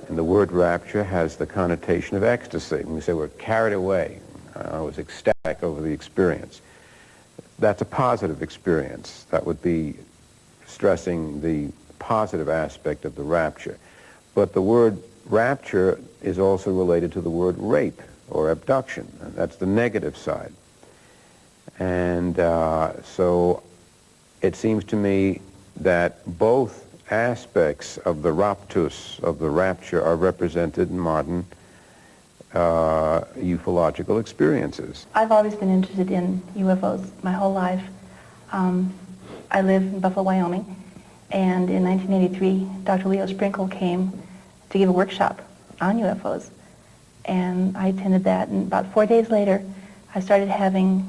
And the word rapture has the connotation of ecstasy. When we say we're carried away, I was ecstatic over the experience. That's a positive experience. That would be stressing the positive aspect of the rapture. But the word rapture is also related to the word rape or abduction. And that's the negative side. And so it seems to me that both aspects of the raptus, of the rapture, are represented in modern ufological experiences. I've always been interested in UFOs my whole life. I live in Buffalo, Wyoming, and in 1983, Dr. Leo Sprinkle came to give a workshop on UFOs, and I attended that, and about 4 days later, I started having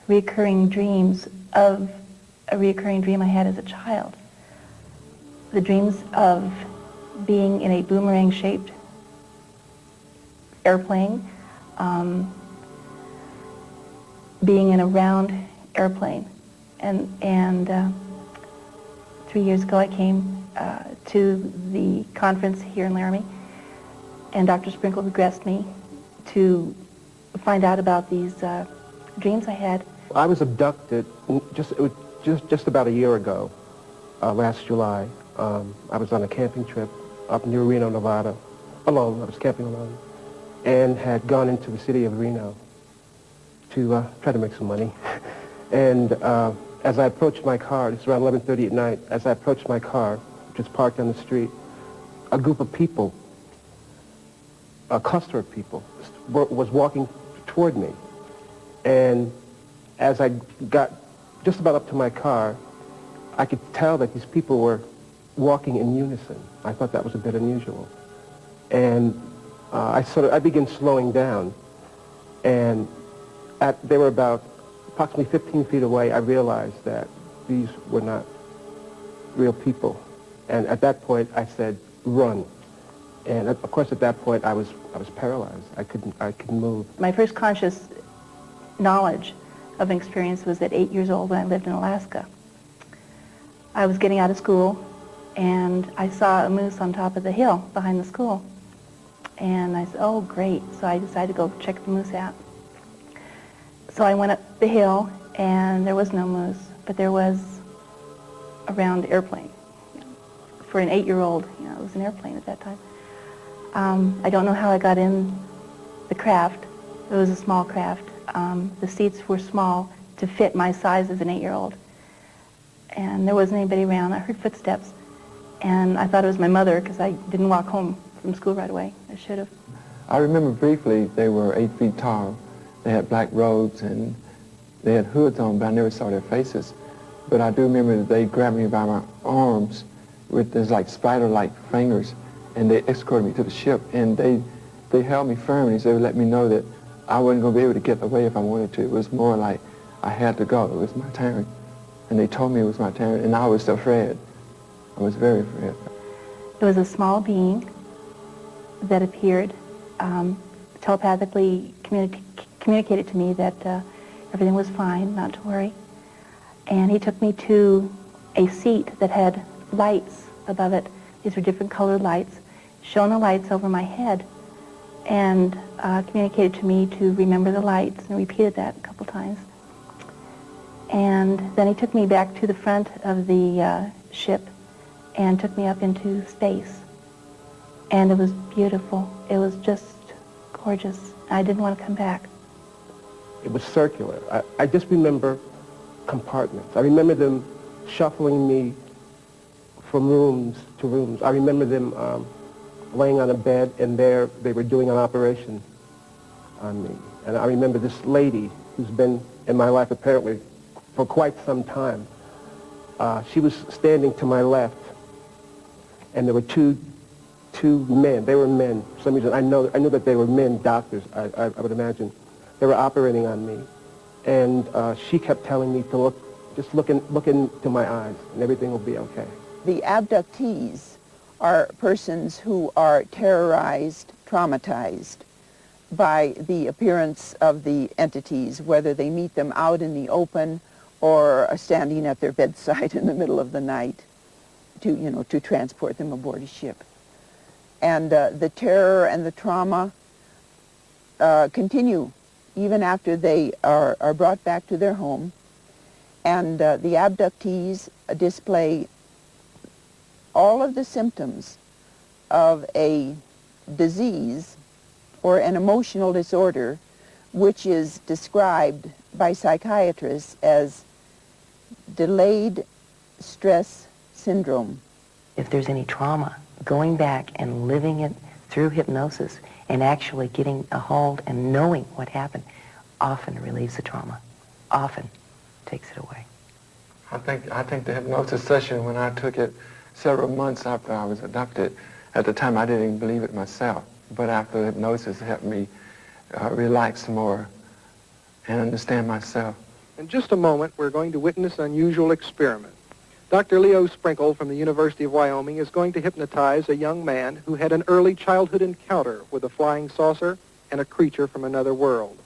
recurring dreams of a recurring dream I had as a child. The dreams of being in a boomerang-shaped airplane, being in a round airplane. And 3 years ago I came to the conference here in Laramie, and Dr. Sprinkle regressed me to find out about these dreams I had. I was abducted just about a year ago, last July. I was on a camping trip up near Reno, Nevada, alone. I was camping alone, and had gone into the city of Reno to try to make some money. And as I approached my car, it's around 11:30 at night, as I approached my car, which was parked on the street, a group of people, a cluster of people, was walking toward me. And as I got just about up to my car, I could tell that these people were walking in unison. I thought that was a bit unusual. And I began slowing down, and they were about approximately 15 feet away. I realized that these were not real people. And at that point, I said, run. And of course, at that point, I was paralyzed. I couldn't move. My first conscious knowledge of an experience was at 8 years old when I lived in Alaska. I was getting out of school, and I saw a moose on top of the hill behind the school. And I said, oh, great. So I decided to go check the moose out. So I went up the hill, and there was no moose, but there was a round airplane. For an 8-year-old, it was an airplane at that time. I don't know how I got in the craft. It was a small craft. The seats were small to fit my size as an 8-year-old. And there wasn't anybody around. I heard footsteps, and I thought it was my mother because I didn't walk home from school right away. I should have. I remember briefly they were 8 feet tall. They had black robes and they had hoods on, but I never saw their faces. But I do remember that they grabbed me by my arms with these like spider-like fingers, and they escorted me to the ship, and they held me firm, and they would let me know that I wasn't going to be able to get away if I wanted to. It was more like I had to go. It was my turn. And they told me it was my turn, and I was afraid. I was very afraid. It was a small being that appeared, telepathically communicated to me that everything was fine, not to worry. And he took me to a seat that had lights above it. These were different colored lights, shone the lights over my head, and communicated to me to remember the lights, and repeated that a couple times. And then he took me back to the front of the ship and took me up into space. And it was beautiful. It was just gorgeous. I didn't want to come back. It was circular. I just remember compartments. I remember them shuffling me from rooms to rooms. I remember them laying on a bed, and there they were doing an operation on me. And I remember this lady who's been in my life apparently for quite some time. She was standing to my left, and there were two men. They were men. For some reason, I knew that they were men, doctors, I would imagine. They were operating on me. And she kept telling me to look into my eyes, and everything will be okay. The abductees are persons who are terrorized, traumatized by the appearance of the entities, whether they meet them out in the open or are standing at their bedside in the middle of the night to transport them aboard a ship. And the terror and the trauma continue even after they are brought back to their home. And the abductees display all of the symptoms of a disease or an emotional disorder which is described by psychiatrists as delayed stress syndrome. If there's any trauma, going back and living it through hypnosis and actually getting a hold and knowing what happened often relieves the trauma, often takes it away. I think the hypnosis session, when I took it several months after I was abducted, at the time I didn't even believe it myself, but after the hypnosis helped me relax more and understand myself. In just a moment, we're going to witness an unusual experiment. Dr. Leo Sprinkle from the University of Wyoming is going to hypnotize a young man who had an early childhood encounter with a flying saucer and a creature from another world.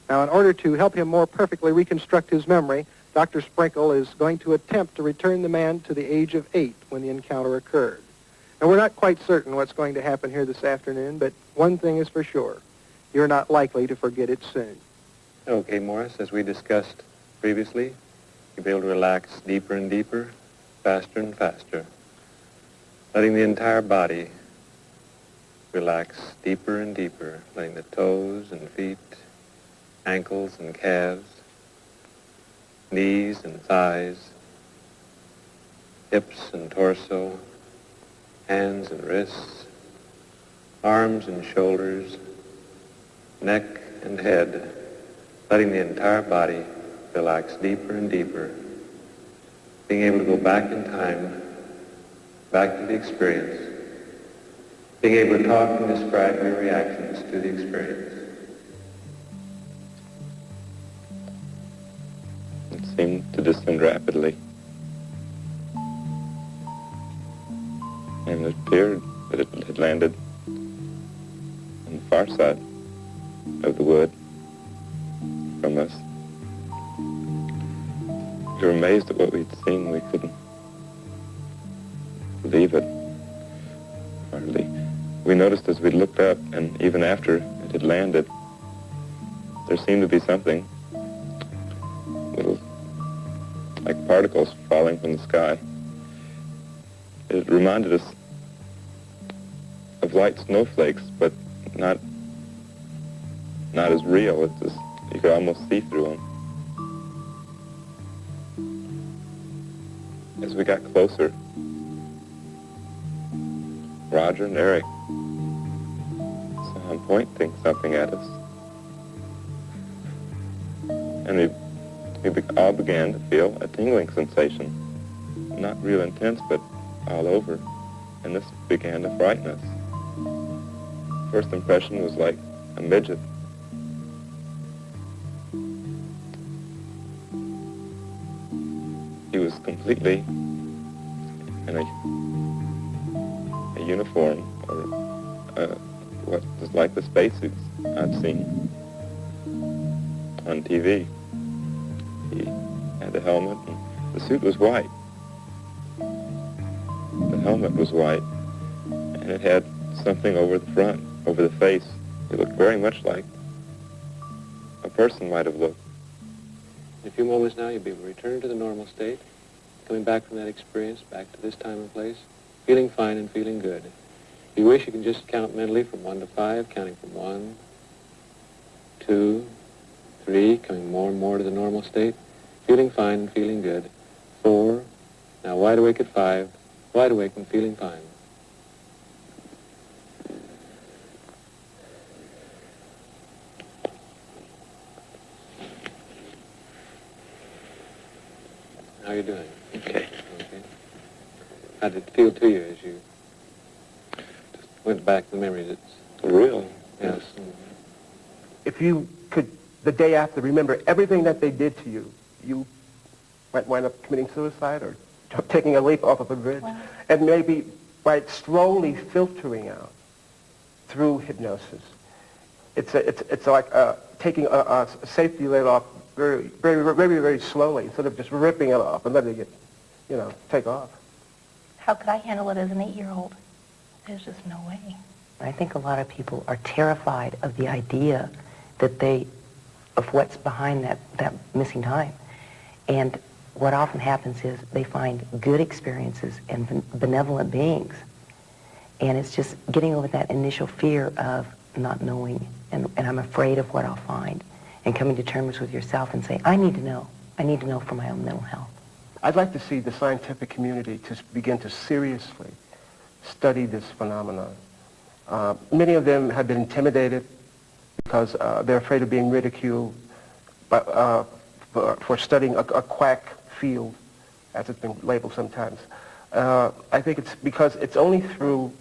Now, in order to help him more perfectly reconstruct his memory, Dr. Sprinkle is going to attempt to return the man to the age of 8 when the encounter occurred. Now, we're not quite certain what's going to happen here this afternoon, but one thing is for sure. You're not likely to forget it soon. Okay, Morris, as we discussed previously, you'll be able to relax deeper and deeper, faster and faster, letting the entire body relax deeper and deeper, letting the toes and feet, ankles and calves, knees and thighs, hips and torso, hands and wrists, arms and shoulders, neck and head, letting the entire body relax deeper and deeper, being able to go back in time, back to the experience, being able to talk and describe your reactions to the experience. It seemed to descend rapidly, and it appeared that it had landed on the far side of the wood from us. We were amazed at what we'd seen. We couldn't believe it, hardly. We noticed as we looked up, and even after it had landed, there seemed to be something, little, like particles falling from the sky. It reminded us of white snowflakes, but not as real. It's just, you could almost see through them. As we got closer, Roger and Eric saw him pointing something at us. And we all began to feel a tingling sensation. Not real intense, but all over. And this began to frighten us. First impression was like a midget. He was completely in a uniform, or what was like the spacesuits I'd seen on TV. He had the helmet, and the suit was white. The helmet was white, and it had something over the front, over the face. It looked very much like a person might have looked. In a few moments now, you'll be returning to the normal state, coming back from that experience, back to this time and place, feeling fine and feeling good. If you wish, you can just count mentally from 1 to 5, counting from 1, 2, 3, coming more and more to the normal state, feeling fine and feeling good. 4, now wide awake at 5, wide awake and feeling fine. How are you doing? Okay. How did it feel to you as you just went back to the memories? It's real. Yes. If you could, the day after, remember everything that they did to you, you might wind up committing suicide or taking a leap off of a bridge, and maybe by slowly filtering out through hypnosis. It's like taking a safety lid off very, very, very, very slowly instead of just ripping it off and letting it, take off. How could I handle it as an 8-year-old? There's just no way. I think a lot of people are terrified of the idea of what's behind that missing time. And what often happens is they find good experiences and benevolent beings. And it's just getting over that initial fear of not knowing, and I'm afraid of what I'll find, and coming to terms with yourself and say, I need to know for my own mental health. I'd like to see the scientific community to begin to seriously study this phenomenon. Many of them have been intimidated because they're afraid of being ridiculed for studying a quack field, as it's been labeled sometimes. I think it's because it's only through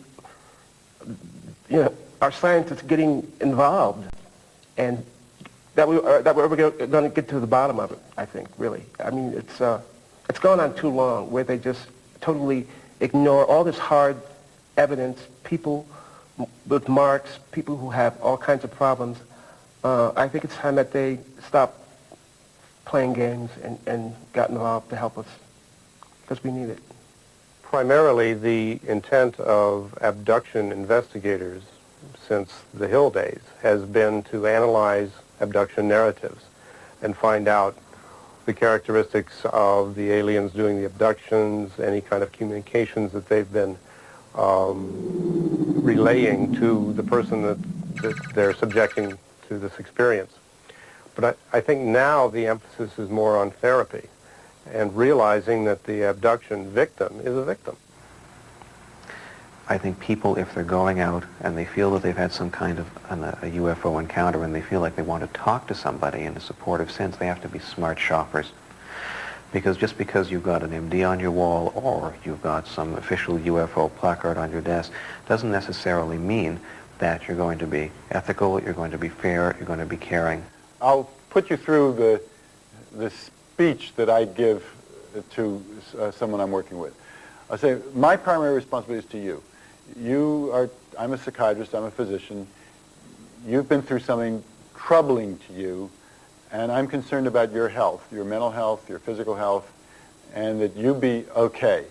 our scientists getting involved and that we're ever going to get to the bottom of it, I think, really. I mean, it's gone on too long where they just totally ignore all this hard evidence, people with marks, people who have all kinds of problems. I think it's time that they stop playing games and got involved to help us, because we need it. Primarily, the intent of abduction investigators since the Hill days has been to analyze abduction narratives and find out the characteristics of the aliens doing the abductions, any kind of communications that they've been relaying to the person that they're subjecting to this experience. But I think now the emphasis is more on therapy and realizing that the abduction victim is a victim. I think people, if they're going out and they feel that they've had some kind of a UFO encounter and they feel like they want to talk to somebody in a supportive sense, they have to be smart shoppers. Because just because you've got an MD on your wall or you've got some official UFO placard on your desk doesn't necessarily mean that you're going to be ethical, you're going to be fair, you're going to be caring. I'll put you through the speech that I give to someone I'm working with. I'll say, my primary responsibility is to you. I'm a psychiatrist, I'm a physician. You've been through something troubling to you, and I'm concerned about your health, your mental health, your physical health, and that you be okay.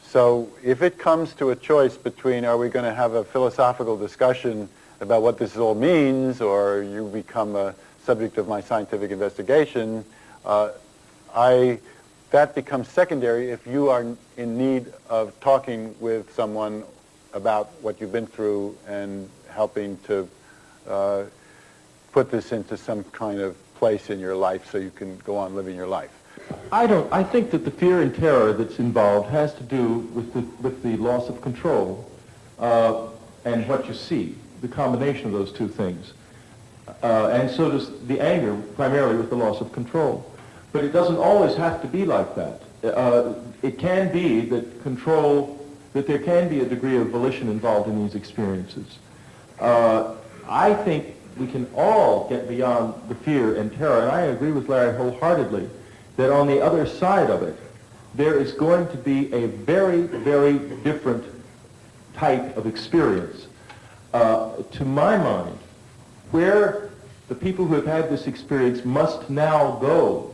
So if it comes to a choice between are we going to have a philosophical discussion about what this all means, or you become a subject of my scientific investigation, that becomes secondary if you are in need of talking with someone about what you've been through and helping to put this into some kind of place in your life so you can go on living your life. I think that the fear and terror that's involved has to do with the loss of control and what you see, the combination of those two things. And so does the anger, primarily with the loss of control. But it doesn't always have to be like that. It can be that there can be a degree of volition involved in these experiences. I think we can all get beyond the fear and terror, and I agree with Larry wholeheartedly that on the other side of it there is going to be a very, very different type of experience. To my mind, where the people who have had this experience must now go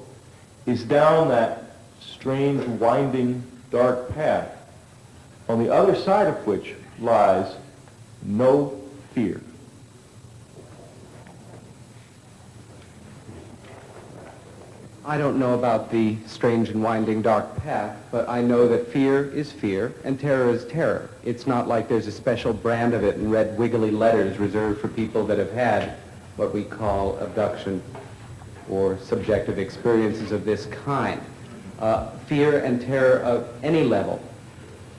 is down that strange, winding, dark path, on the other side of which lies no fear. I don't know about the strange and winding dark path, but I know that fear is fear and terror is terror. It's not like there's a special brand of it in red wiggly letters reserved for people that have had what we call abduction or subjective experiences of this kind. Fear and terror of any level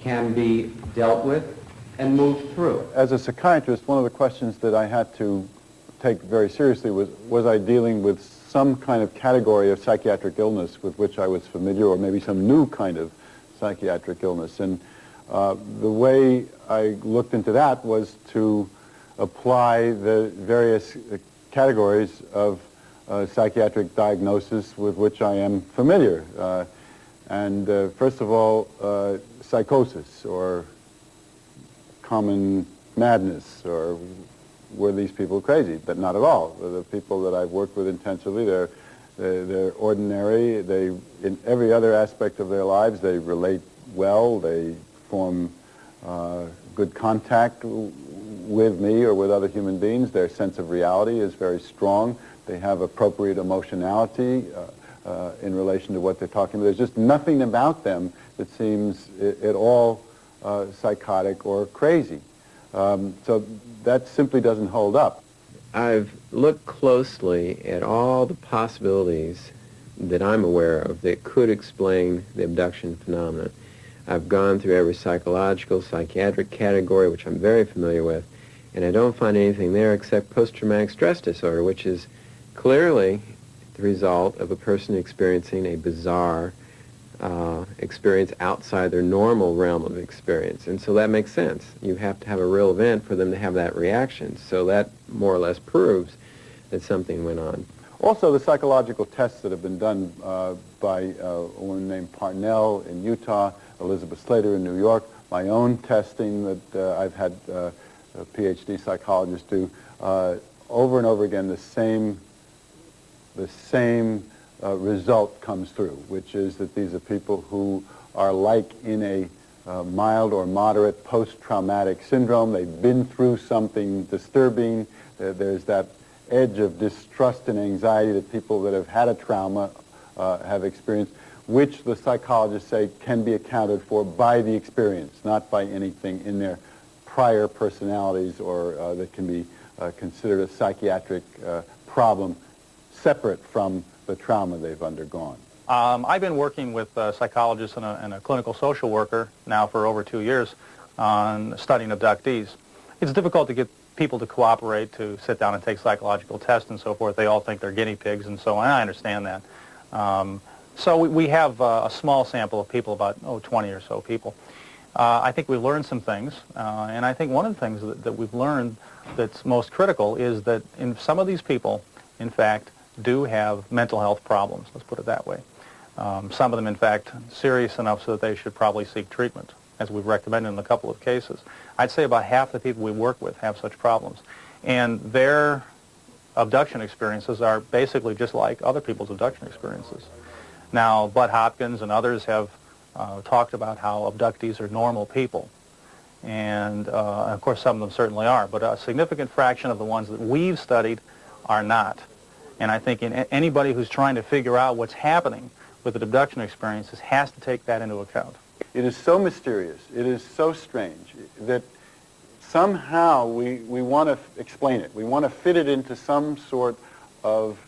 can be dealt with and moved through. As a psychiatrist, one of the questions that I had to take very seriously was I dealing with some kind of category of psychiatric illness with which I was familiar, or maybe some new kind of psychiatric illness. And the way I looked into that was to apply the various categories of psychiatric diagnosis with which I am familiar. First of all, psychosis, or common madness, or were these people crazy? But not at all. The people that I've worked with intensively, they're ordinary. In every other aspect of their lives, they relate well. They form good contact with me or with other human beings. Their sense of reality is very strong. They have appropriate emotionality in relation to what they're talking about. There's just nothing about them that seems at all psychotic or crazy. So that simply doesn't hold up. I've looked closely at all the possibilities that I'm aware of that could explain the abduction phenomenon. I've gone through every psychological, psychiatric category, which I'm very familiar with, and I don't find anything there except post-traumatic stress disorder, which is clearly the result of a person experiencing a bizarre experience outside their normal realm of experience. And so that makes sense. You have to have a real event for them to have that reaction. So that more or less proves that something went on. Also, the psychological tests that have been done by a woman named Parnell in Utah, Elizabeth Slater in New York, my own testing that I've had a PhD psychologists do, over and over again, the same result comes through, which is that these are people who are like in a mild or moderate post-traumatic syndrome. They've been through something disturbing. There's that edge of distrust and anxiety that people that have had a trauma have experienced, which the psychologists say can be accounted for by the experience, not by anything in their prior personalities or that can be considered a psychiatric problem separate from the trauma they've undergone. I've been working with psychologists and a clinical social worker now for over 2 years on studying abductees. It's difficult to get people to cooperate, to sit down and take psychological tests and so forth. They all think they're guinea pigs and so on. I understand that. So we have a small sample of people, about 20 or so people. I think we've learned some things, and I think one of the things that we've learned that's most critical is that in some of these people, in fact, do have mental health problems, let's put it that way. Some of them, in fact, serious enough so that they should probably seek treatment, as we've recommended in a couple of cases. I'd say about half the people we work with have such problems. And their abduction experiences are basically just like other people's abduction experiences. Now, Bud Hopkins and others have talked about how abductees are normal people. And, of course, some of them certainly are. But a significant fraction of the ones that we've studied are not. And I think anybody who's trying to figure out what's happening with the abduction experiences has to take that into account. It is so mysterious, it is so strange, that somehow we want to explain it. We want to fit it into some sort of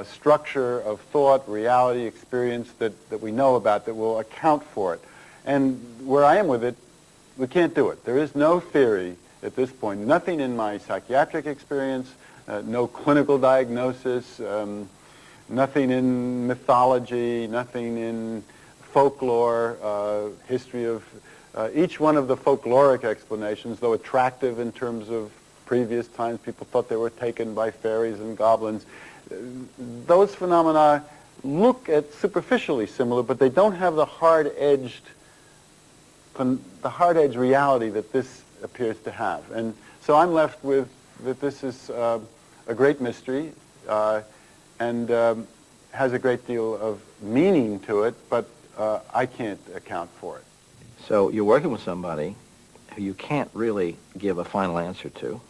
structure of thought, reality, experience that we know about that will account for it. And where I am with it, we can't do it. There is no theory at this point, nothing in my psychiatric experience, no clinical diagnosis, nothing in mythology, nothing in folklore, history of each one of the folkloric explanations, though attractive in terms of previous times, people thought they were taken by fairies and goblins. Those phenomena look at superficially similar, but they don't have the hard-edged reality that this appears to have. And so I'm left with that this is a great mystery and has a great deal of meaning to it, but I can't account for it. So you're working with somebody who you can't really give a final answer to.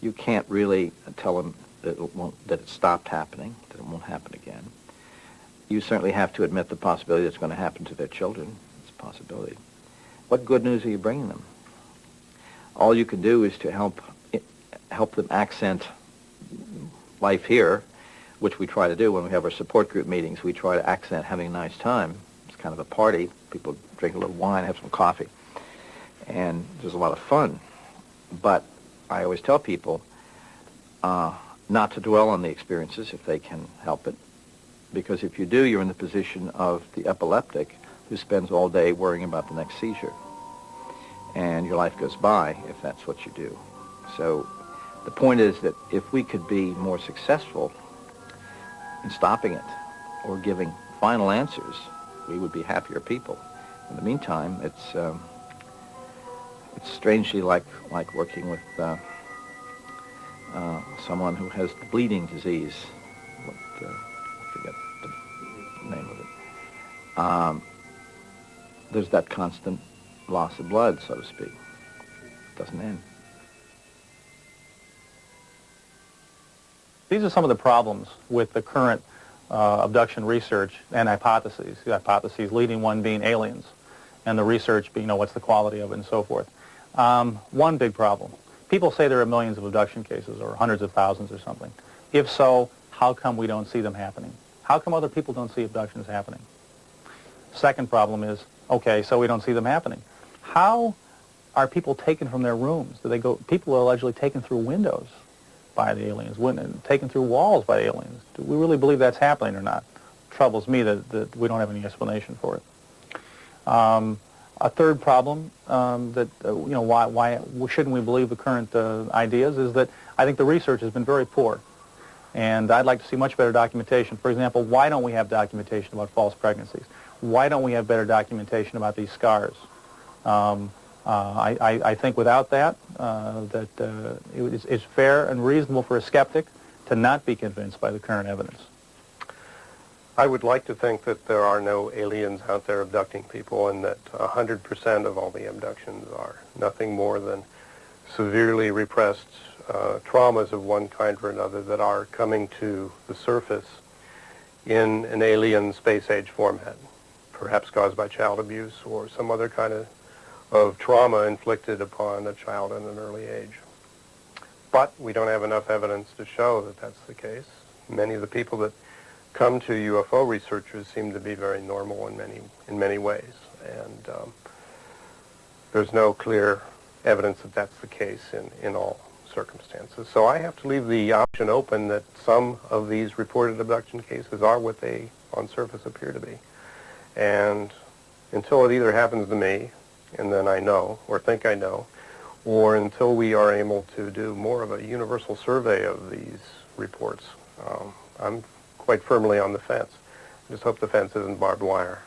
You can't really tell them that it stopped happening, that it won't happen again. You certainly have to admit the possibility that it's going to happen to their children. It's a possibility. What good news are you bringing them? All you can do is to help them accent life here, which we try to do when we have our support group meetings. We try to accent having a nice time. It's kind of a party. People drink a little wine, have some coffee, and there's a lot of fun. But I always tell people not to dwell on the experiences if they can help it, because if you do, you're in the position of the epileptic who spends all day worrying about the next seizure, and your life goes by if that's what you do. So the point is that if we could be more successful in stopping it or giving final answers, we would be happier people. In the meantime, it's strangely like working with someone who has the bleeding disease. I forget the name of it. There's that constant loss of blood, so to speak. It doesn't end. These are some of the problems with the current abduction research and hypotheses. The hypotheses leading one being aliens, and the research being, what's the quality of it and so forth. One big problem. People say there are millions of abduction cases or hundreds of thousands or something. If so, how come we don't see them happening? How come other people don't see abductions happening? Second problem is, okay, so we don't see them happening. How are people taken from their rooms? People are allegedly taken through windows by the aliens, taken through walls by aliens. Do we really believe that's happening or not? It troubles me that we don't have any explanation for it. A third problem why shouldn't we believe the current ideas is that I think the research has been very poor, and I'd like to see much better documentation. For example, why don't we have documentation about false pregnancies? Why don't we have better documentation about these scars? I think without that, it's fair and reasonable for a skeptic to not be convinced by the current evidence. I would like to think that there are no aliens out there abducting people, and that 100% of all the abductions are nothing more than severely repressed traumas of one kind or another that are coming to the surface in an alien space-age format, perhaps caused by child abuse or some other kind of trauma inflicted upon a child at an early age. But we don't have enough evidence to show that that's the case. Many of the people that come to UFO researchers seem to be very normal in many ways, and there's no clear evidence that that's the case in all circumstances. So I have to leave the option open that some of these reported abduction cases are what they on surface appear to be. And until it either happens to me, and then I know, or think I know, or until we are able to do more of a universal survey of these reports, I'm quite firmly on the fence. I just hope the fence isn't barbed wire.